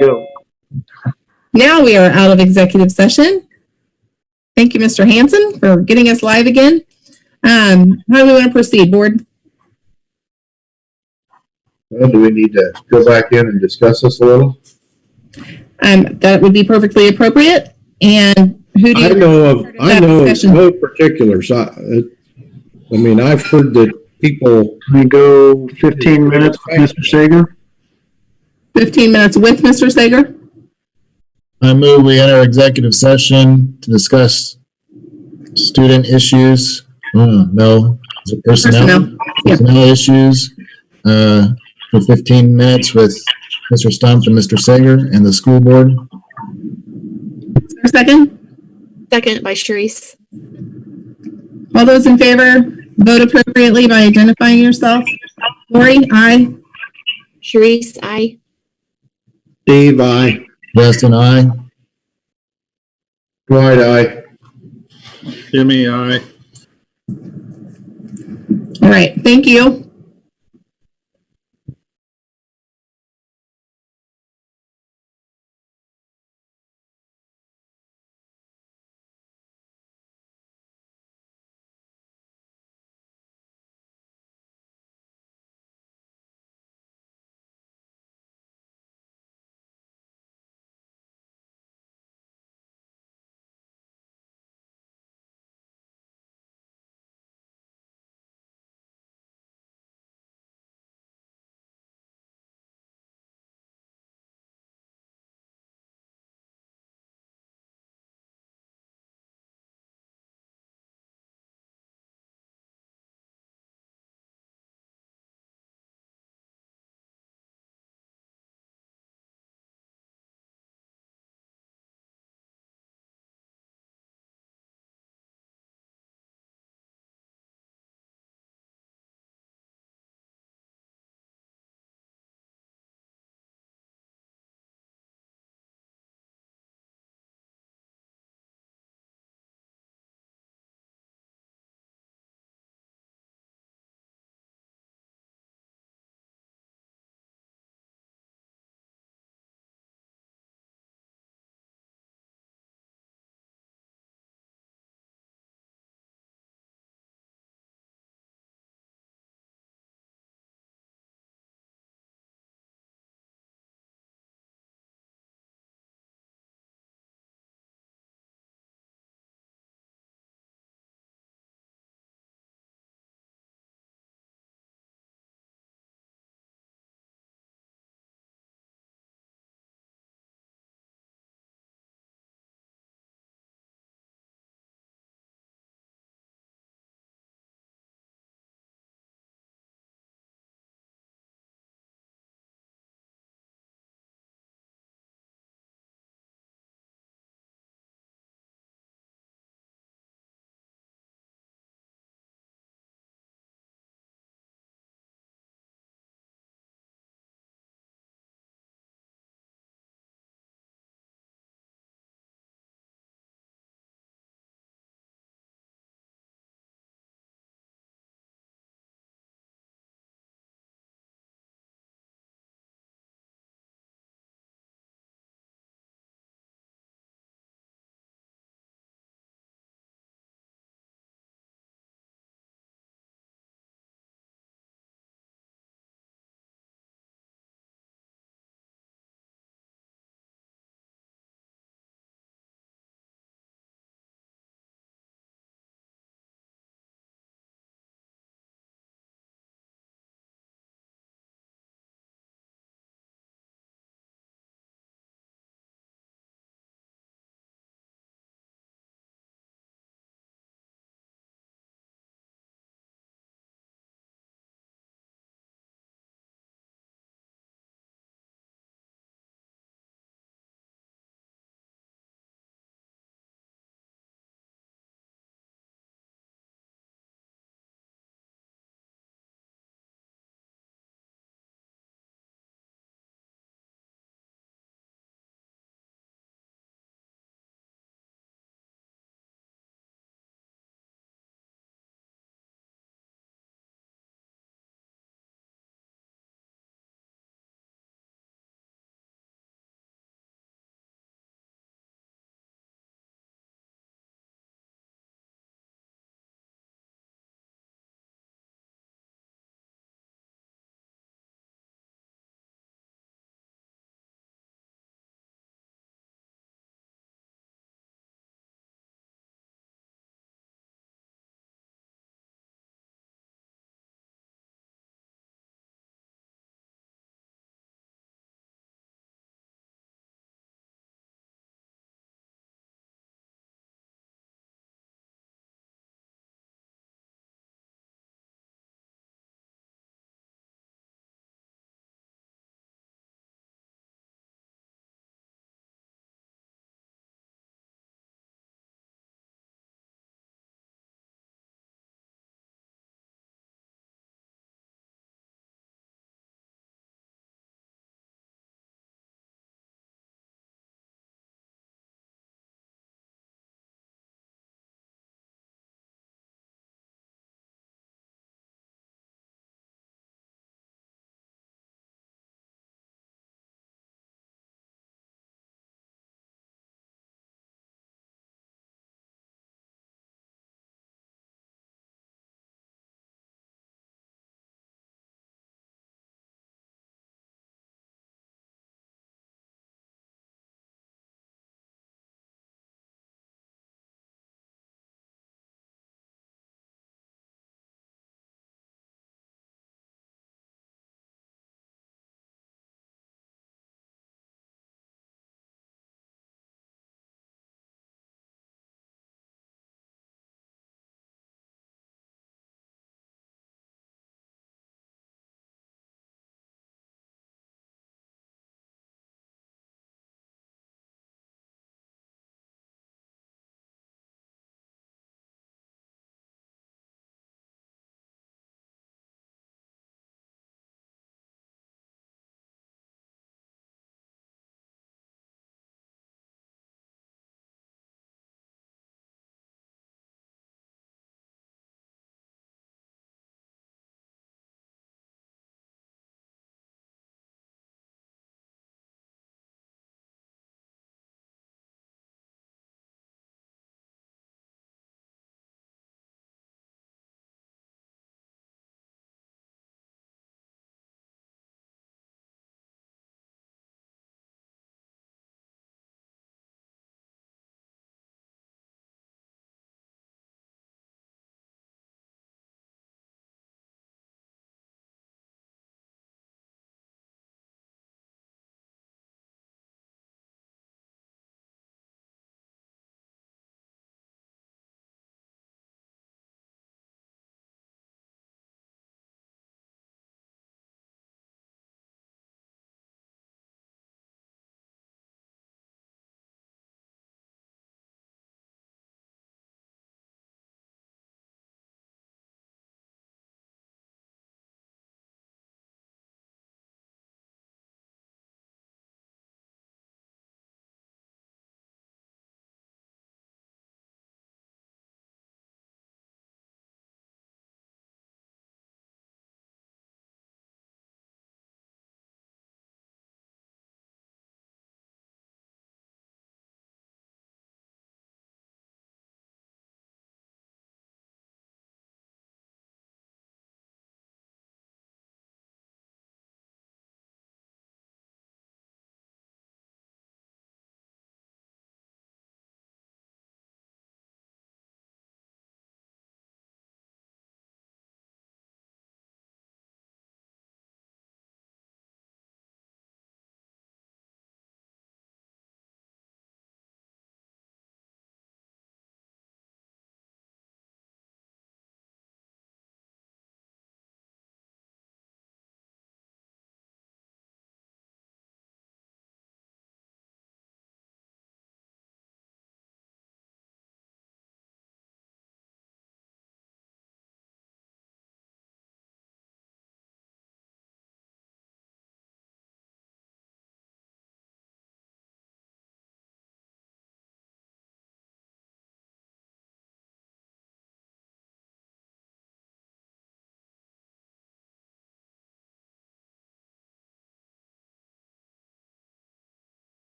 Go. Now we are out of executive session. Thank you, Mr. Hanson, for getting us live again. How do we want to proceed, board? Well, do we need to go back in and discuss this a little? That would be perfectly appropriate. And who do I you? know of Discussion. no particulars. I mean, I've heard that people, We go 15 minutes with Mr. Sager. 15 minutes with Mr. Sager. I move we enter executive session to discuss student issues. No, is it personnel? Yep. Personnel issues, for 15 minutes with Mr. Stump and Mr. Sager and the school board. Is there a second? Second by Sharice. All those in favor, vote appropriately by identifying yourself. Lori, aye. Sharice, aye. Steve, I. Justin, aye. Dwight, aye. Jimmy, aye. All right, thank you.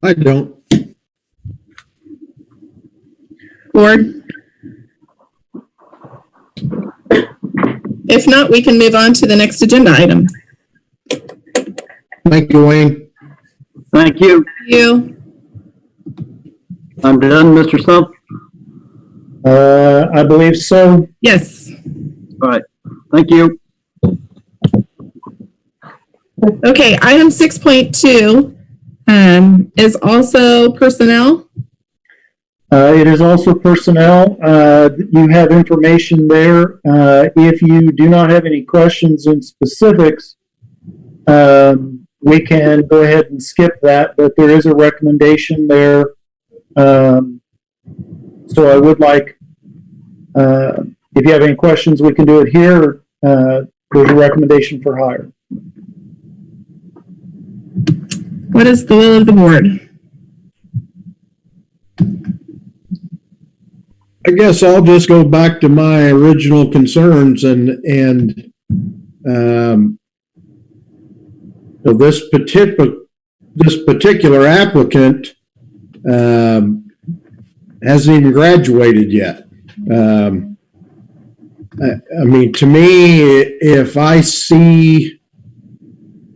I don't. Board? If not, we can move on to the next agenda item. Thank you, Wayne. Thank you. You, I'm done, Mr. Stump. I believe so. yes. All right. Thank you. Okay, item 6.2 is also personnel. It is also personnel. You have information there. If you do not have any questions in specifics, we can go ahead and skip that, but there is a recommendation there. So I would like, if you have any questions, we can do it here. There's a recommendation for hire. What is the will of the board? I guess I'll just go back to my original concerns and so this particular applicant hasn't even graduated yet. I mean, to me, if I see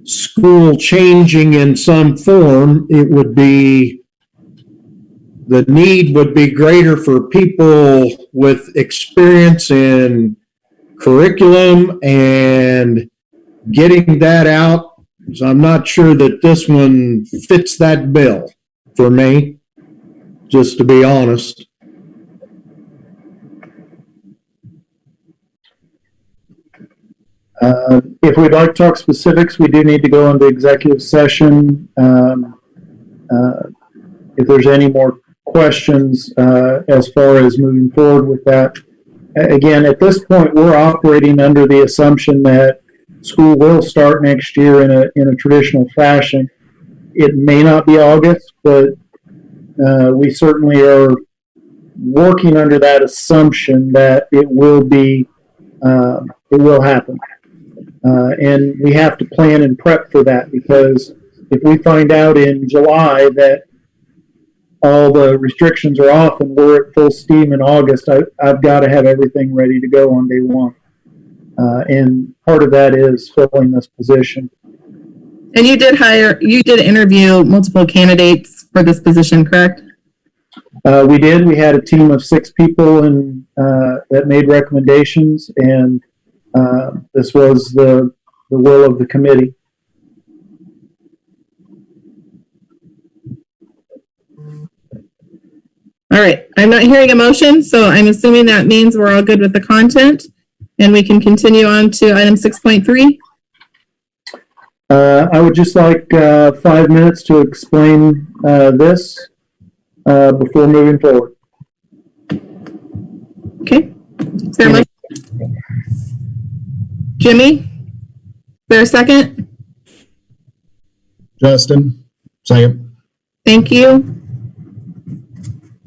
school changing in some form, it would be, the need would be greater for people with experience in curriculum and getting that out. So I'm not sure that this one fits that bill for me, just to be honest. If we'd like to talk specifics, we do need to go into executive session. If there's any more questions as far as moving forward with that. Again, at this point, we're operating under the assumption that school will start next year in a traditional fashion. It may not be August, but we certainly are working under that assumption that it will be, it will happen. And we have to plan and prep for that, because if we find out in July that all the restrictions are off and we're at full steam in August, I've got to have everything ready to go on day one. And part of that is filling this position. And you did interview multiple candidates for this position, correct? We did. We had a team of 6 people that made recommendations, and this was the will of the committee. All right, I'm not hearing a motion, so I'm assuming that means we're all good with the content, and we can continue on to item 6.3. I would just like 5 minutes to explain this before moving forward. Okay. Is there a motion? Jimmy? Is there a second? Justin, second. Thank you.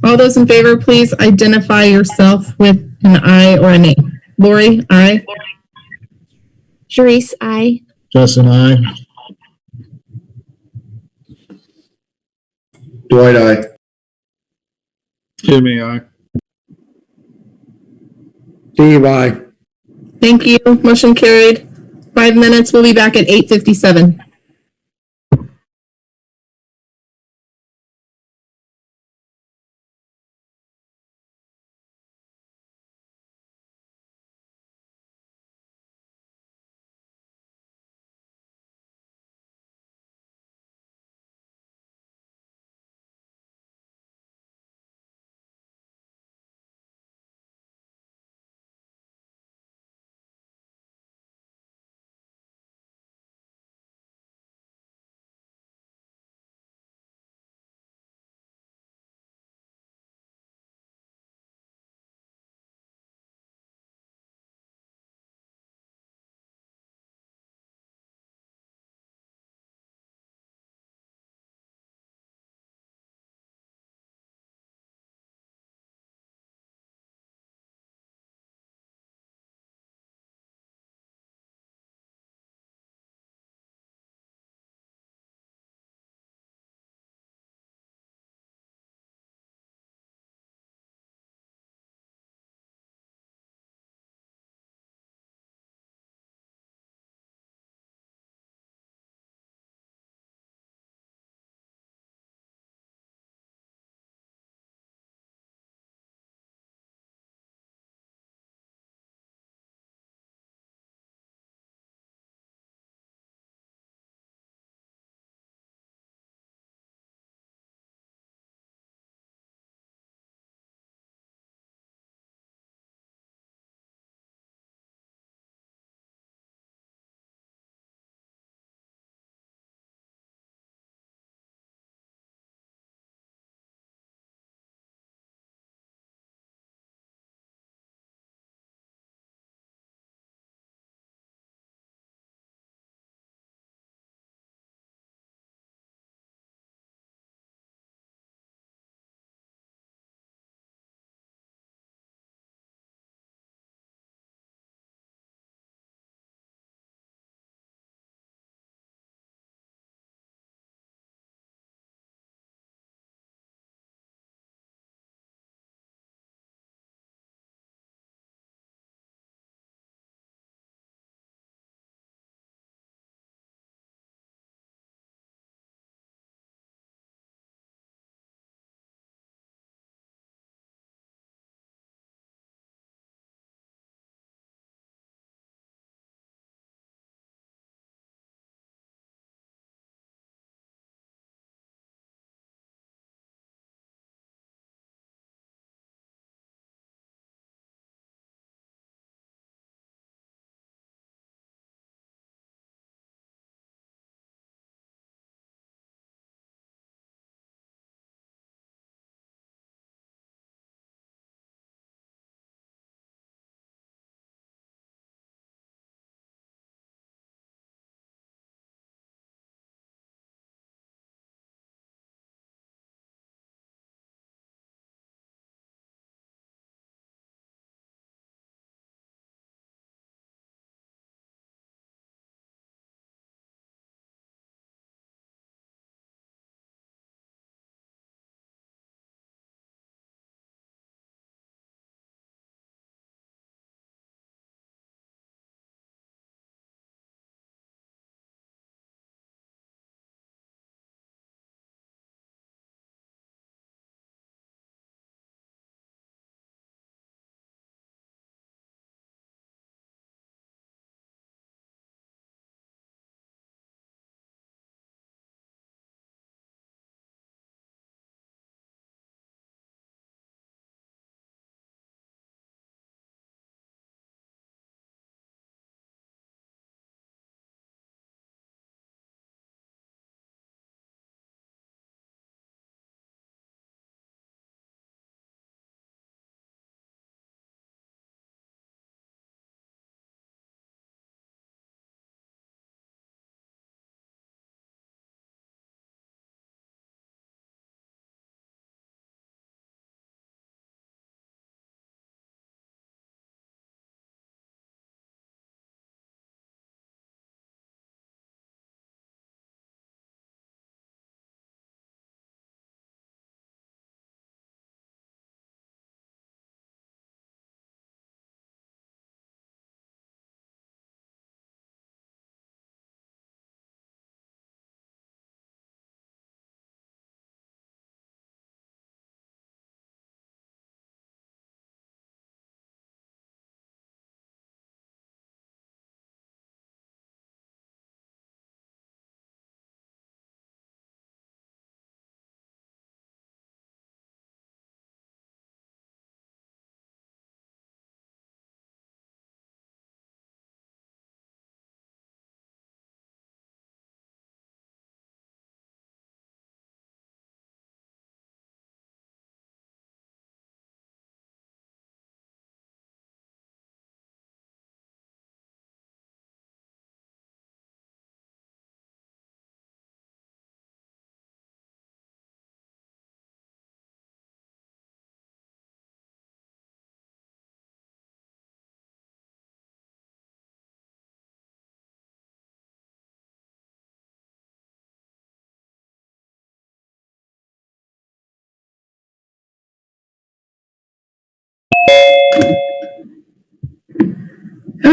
All those in favor, please identify yourself with an aye or a nay. Lori, aye. Sharice, I. Justin, aye. Dwight, aye. Jimmy, aye. Steve, aye. Thank you. Motion carried. 5 minutes. We'll be back at 8:57.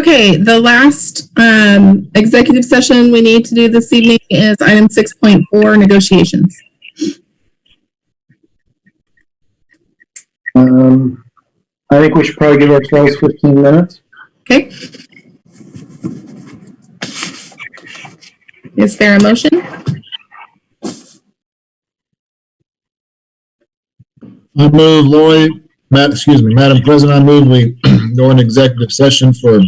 Okay, the last executive session we need to do this evening is item 6.4, negotiations. I think we should probably give ourselves 15 minutes. Okay. Is there a motion? I move, Madam President, I move we go into executive session for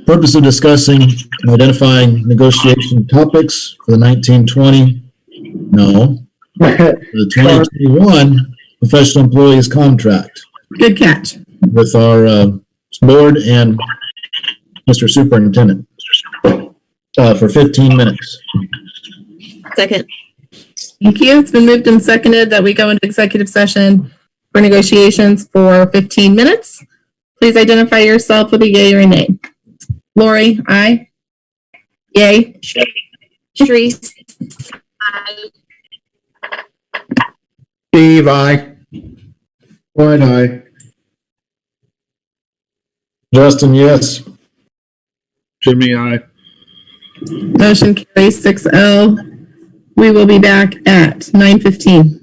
purpose of discussing and identifying negotiation topics for the the 2021 professional employees contract Good catch. with our board and Mr. Superintendent for 15 minutes. Second. Thank you. It's been moved and seconded that we go into executive session for negotiations for 15 minutes. Please identify yourself with a yay or a nay. Lori, aye. Yay. Sharice, aye. Steve, aye. Why I? Justin, yes. Jimmy, aye. Motion carries 6-0. We will be back at 9:15.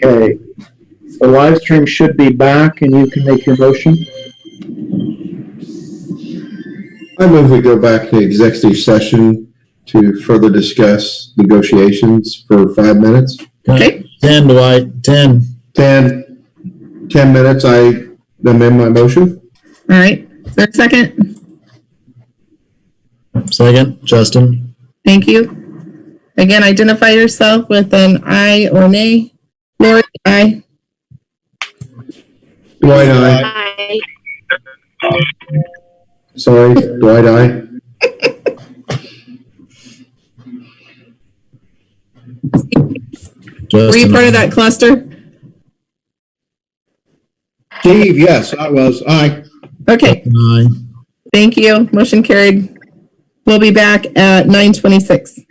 Okay. The live stream should be back and you can make your motion. I move we go back to executive session to further discuss negotiations for 5 minutes. Okay. 10, Dwight, 10. 10 minutes, I amend my motion. All right. Is there a second? Second, Justin. Thank you. Again, identify yourself with an aye or nay. Lori, aye. Dwight, aye. Aye. Sorry, Dwight, aye. Were you Justin, part of that cluster? Steve, yes, I was. Aye. Okay. aye. Thank you. Motion carried. We'll be back at 9:26.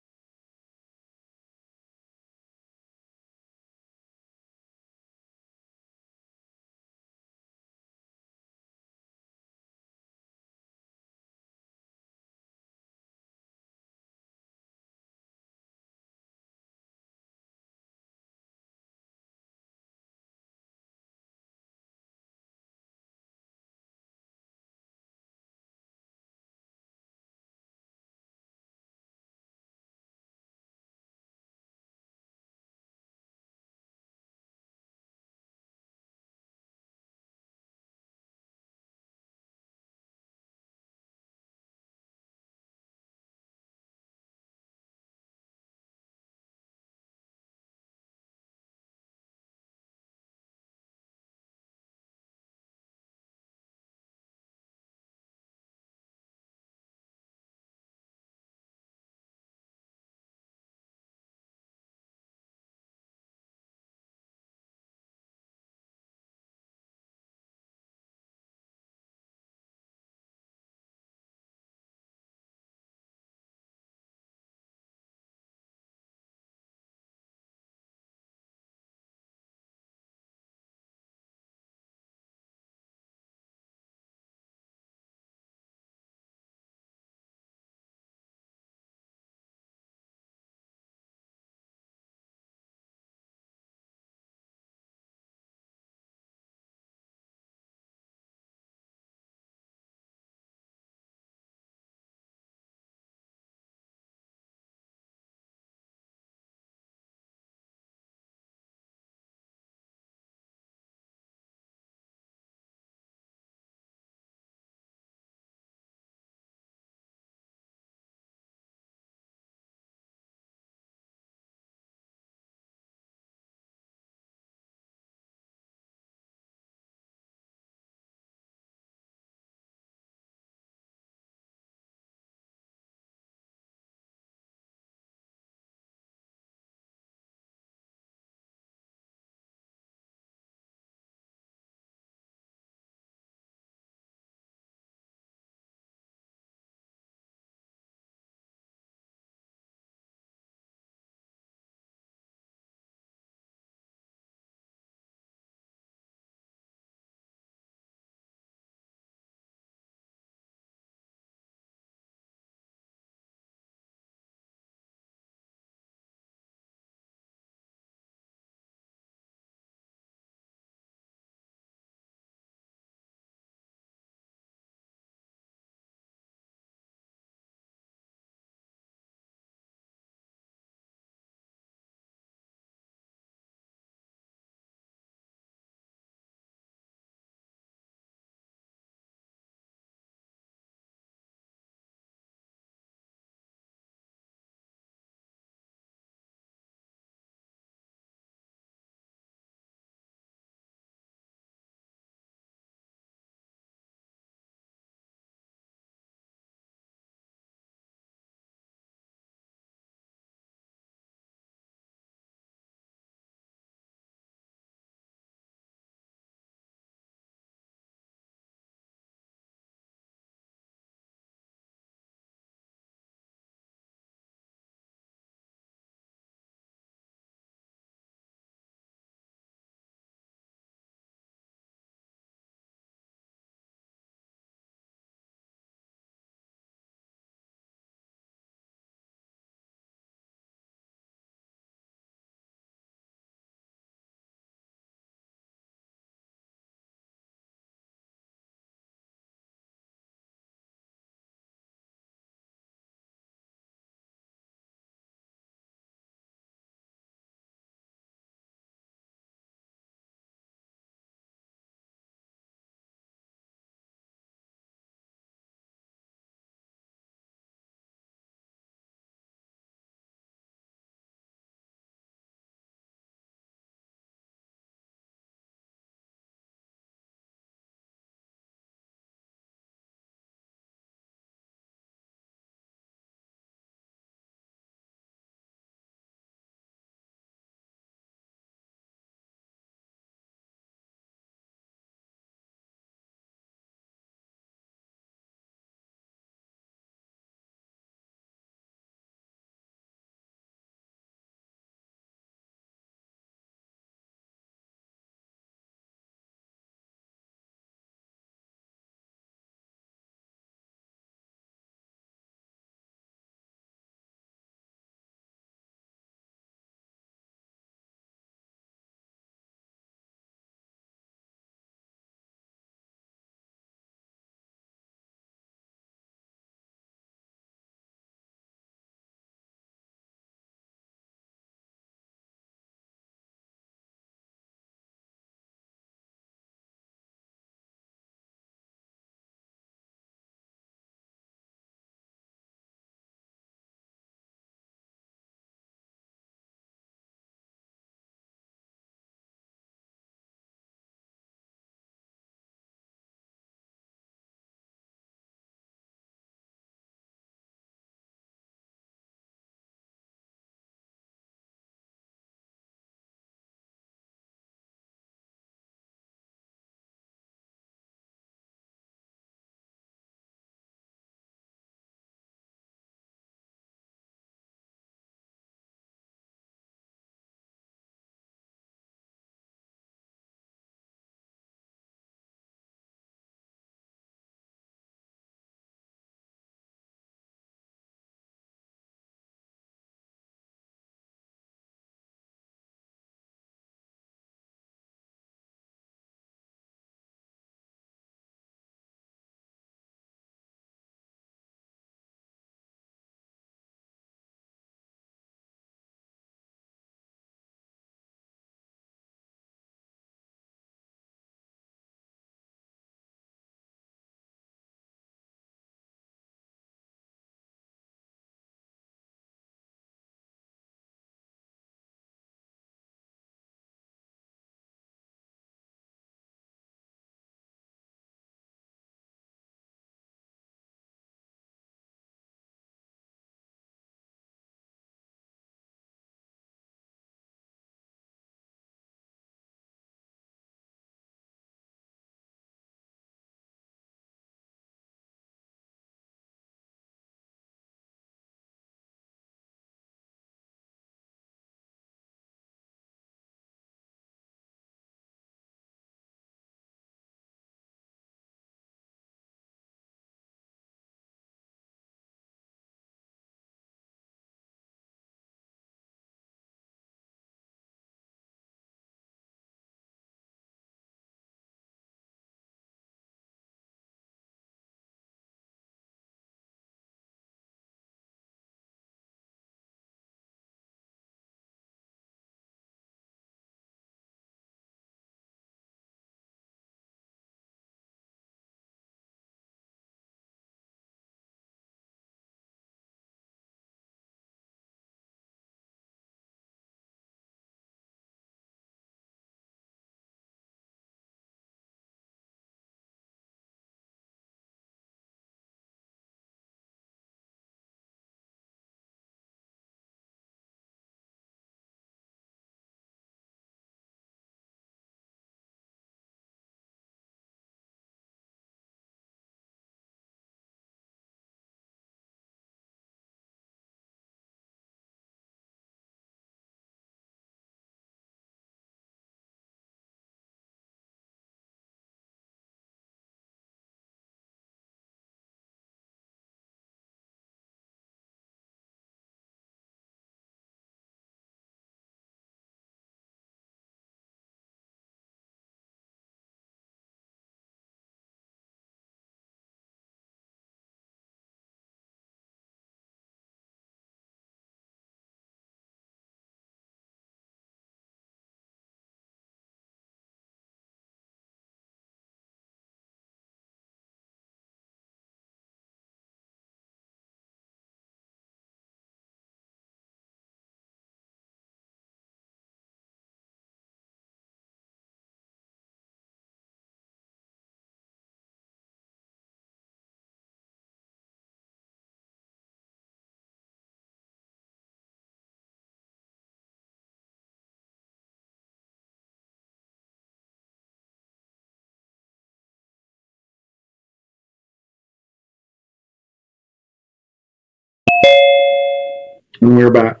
And we're back.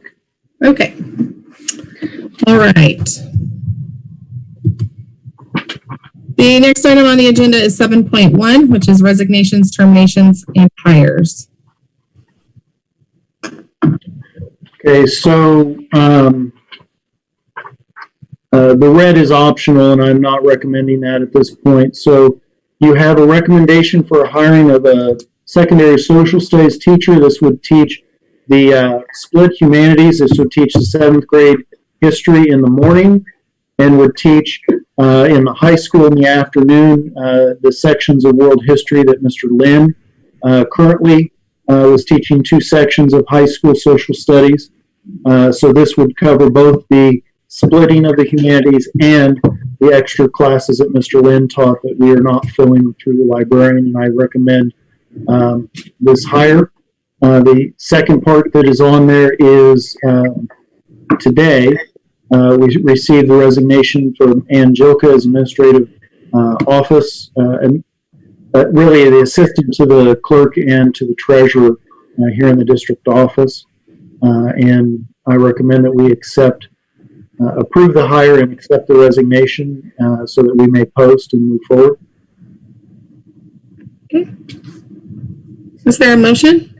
Okay. All right. The next item on the agenda is 7.1, which is resignations, terminations, and hires. Okay, so the red is optional, and I'm not recommending that at this point. So you have a recommendation for a hiring of a secondary social studies teacher. This would teach the split humanities. This would teach the 7th grade history in the morning, and would teach in the high school in the afternoon the sections of world history that Mr. Lynn currently was teaching 2 sections of high school social studies. So this would cover both the splitting of the humanities and the extra classes that Mr. Lynn taught that we are not filling through the librarian, and I recommend this hire. The second part that is on there is today we received the resignation from Angelica as administrative office, and really the assistant to the clerk and to the treasurer here in the district office. And I recommend that we approve the hire and accept the resignation so that we may post and move forward. Okay. Is there a motion?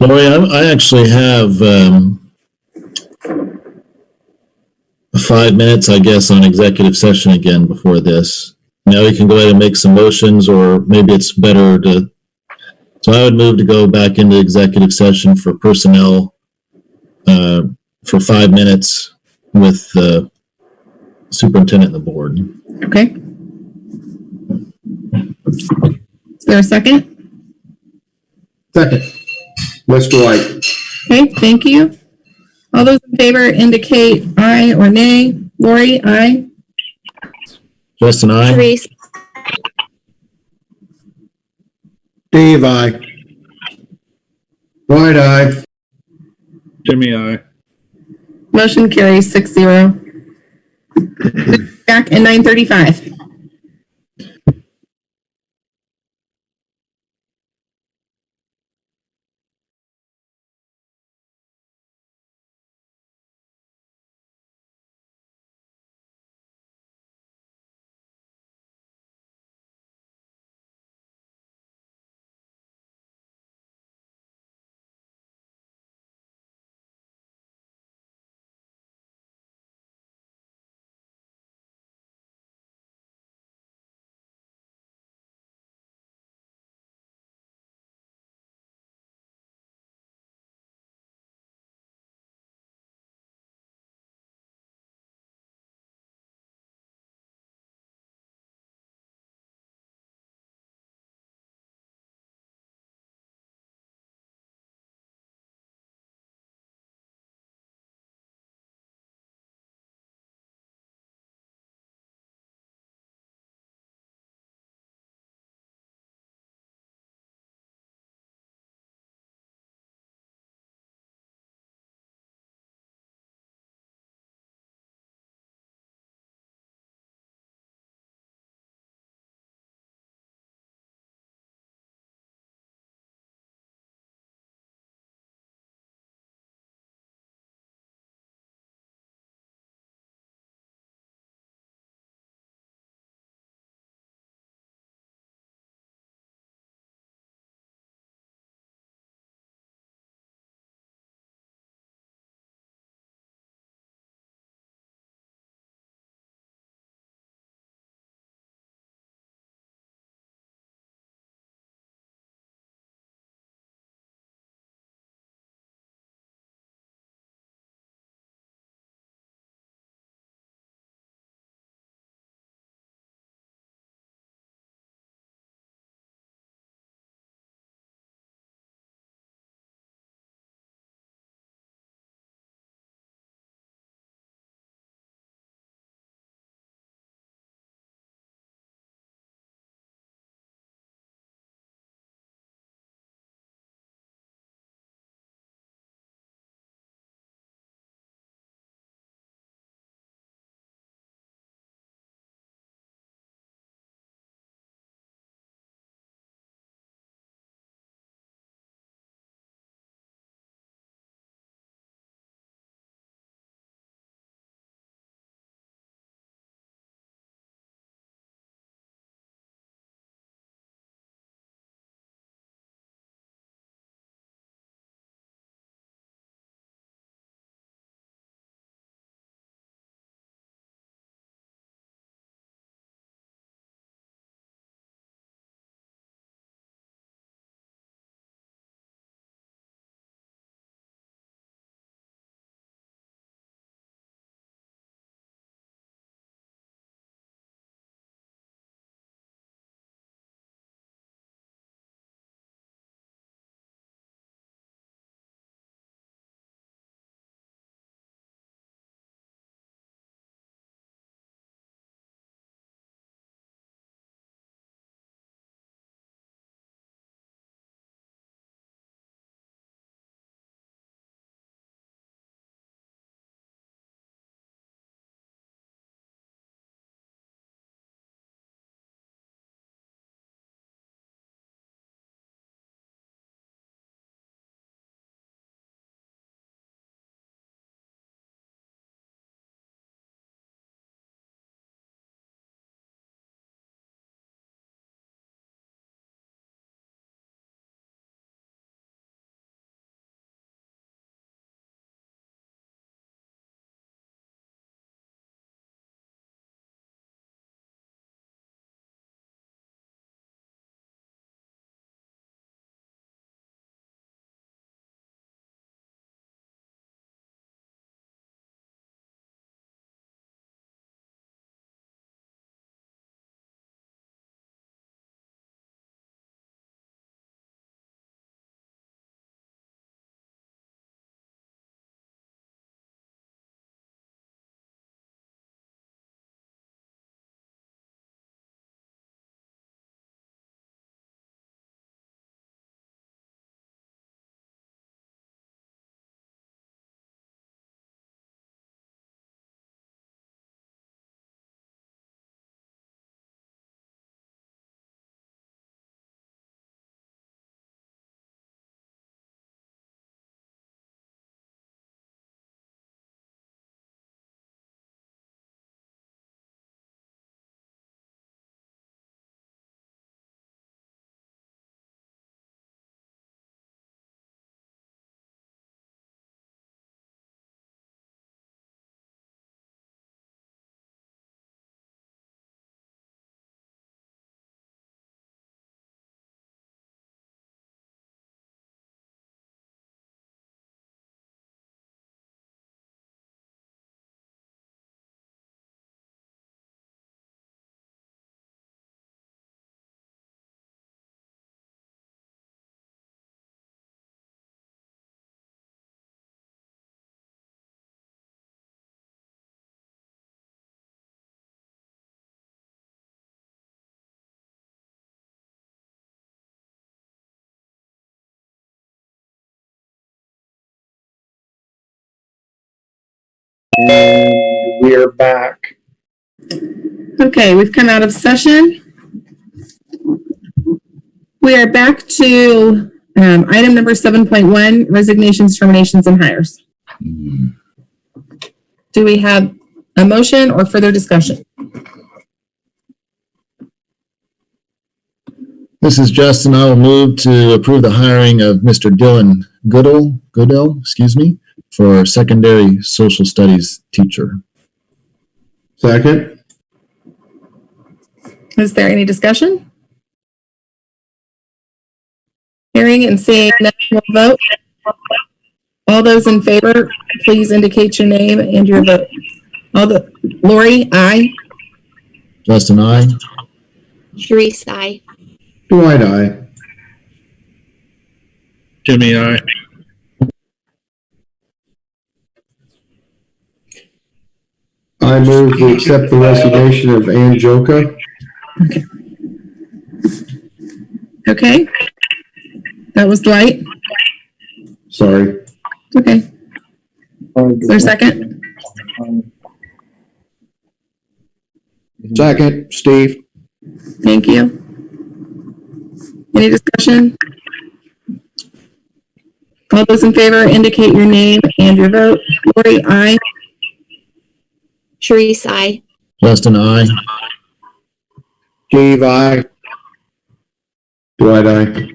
Lori, I actually have 5 minutes, I guess, on executive session again before this. Now we can go ahead and make some motions, or maybe it's better to. So I would move to go back into executive session for personnel for 5 minutes with the superintendent and the board. Okay. Is there a second? Second. Mr. White. Okay, thank you. All those in favor indicate aye or nay. Lori, aye. Justin, aye. Therese, Dave, aye. White eye. Jimmy, I. Motion carries 6-0. Back at 9:35. And we are back. Okay, we've come out of session. We are back to item number 7.1, resignations, terminations, and hires. Do we have a motion or further discussion? This is Justin. I will move to approve the hiring of Mr. Dylan Goodell, for secondary social studies teacher. Second. Is there any discussion? Hearing and seeing none, we'll vote. All those in favor, please indicate your name and your vote. Lori, aye. Justin, aye. Sharice, aye. Dwight, aye. Jimmy, aye. I move to accept the resignation of Ann Joka. Okay. That was Dwight. Sorry. Okay. Is there a second? Second, Steve. Thank you. Any discussion? All those in favor indicate your name and your vote. Lori, aye. Sharice, aye. Justin, aye. Steve, aye. Dwight, aye.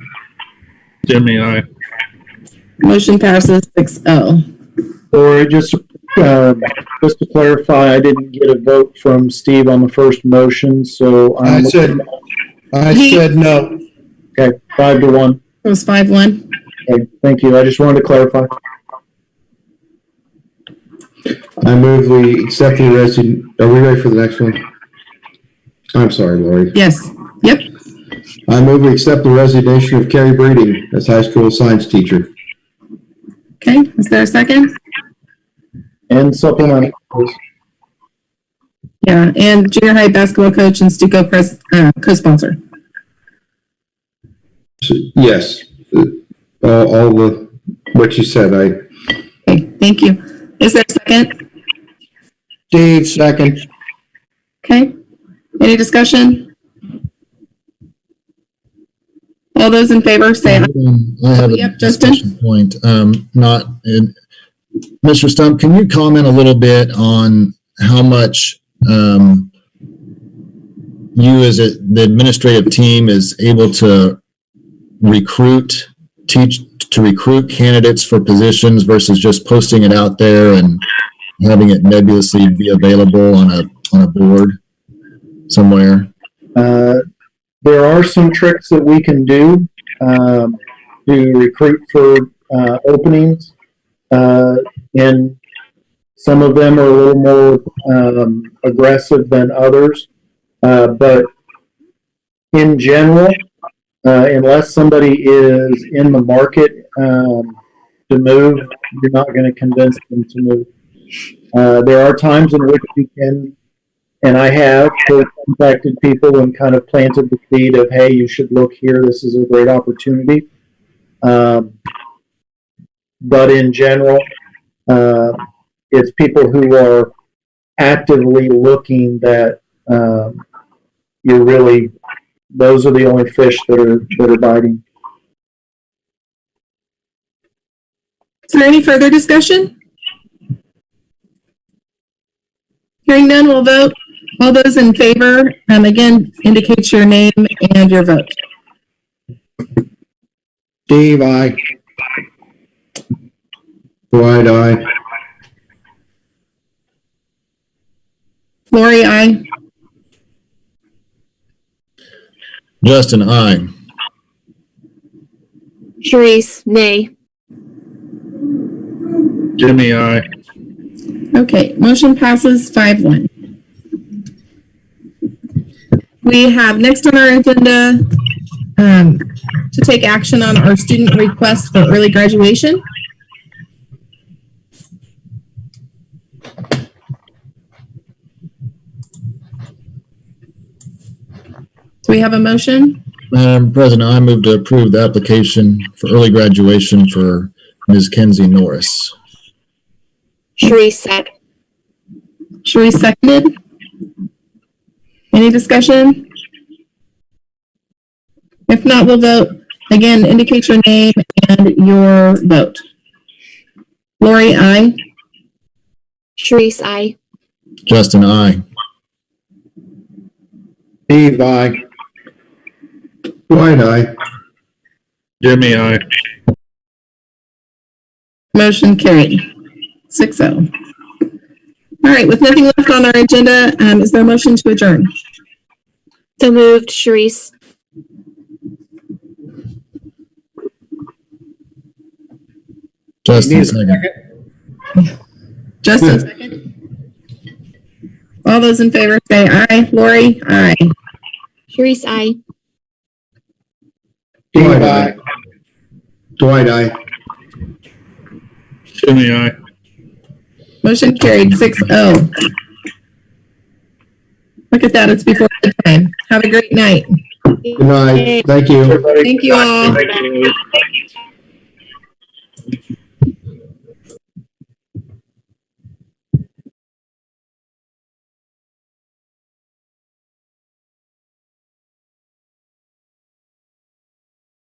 Jimmy, aye. Motion passes 6-0. Or just to clarify, I didn't get a vote from Steve on the first motion, so I said no. Okay, 5-1. It was 5-1. Okay, thank you. I just wanted to clarify. I move we accept the resignation. Are we ready for the next one? I'm sorry, Lori. Yes. Yep. I move we accept the resignation of Carrie Breeding as high school science teacher. Okay. Is there a second? And supplement. Yeah. And junior high basketball coach and Stuco co-sponsor. So, yes. All the what you said. Okay. Thank you. Is there a second? Steve, second. Okay. Any discussion? All those in favor say aye. I have a Yep, Justin. discussion point. Mr. Stump, can you comment a little bit on how much you as the administrative team is able to recruit candidates for positions versus just posting it out there and having it nebulously be available on a board somewhere? There are some tricks that we can do to recruit for openings, and some of them are a little more aggressive than others. But in general, unless somebody is in the market to move, you're not going to convince them to move. There are times in which you can, and I have contacted people and kind of planted the seed of, hey, you should look here. This is a great opportunity. But in general, it's people who are actively looking that you're really, those are the only fish that are biting. Is there any further discussion? Hearing none, we'll vote. All those in favor, again, indicate your name and your vote. Steve, aye. Dwight, aye. Lori, aye. Justin, aye. Sharice, nay. Jimmy, aye. Okay, motion passes 5-1. We have next on our agenda to take action on our student request for early graduation. Do we have a motion? Madam President, I move to approve the application for early graduation for Ms. Kenzie Norris. Sharice, second. Sharice seconded. Any discussion? If not, we'll vote. Again, indicate your name and your vote. Lori, aye. Sharice, I. Justin, I. Steve, aye. Dwight, aye. Jimmy, aye. Motion carried. 6-0. All right, with nothing left on our agenda, is there a motion to adjourn? So moved, Sharice. Justin, second. Justin, second. All those in favor say aye. Lori, aye. Sharice, I. Dwight, aye. Dwight, aye. Jimmy, aye. Motion carried 6-0. Look at that, it's before bedtime. Have a great night. Good night. Thank you. Thank you all. Thank you.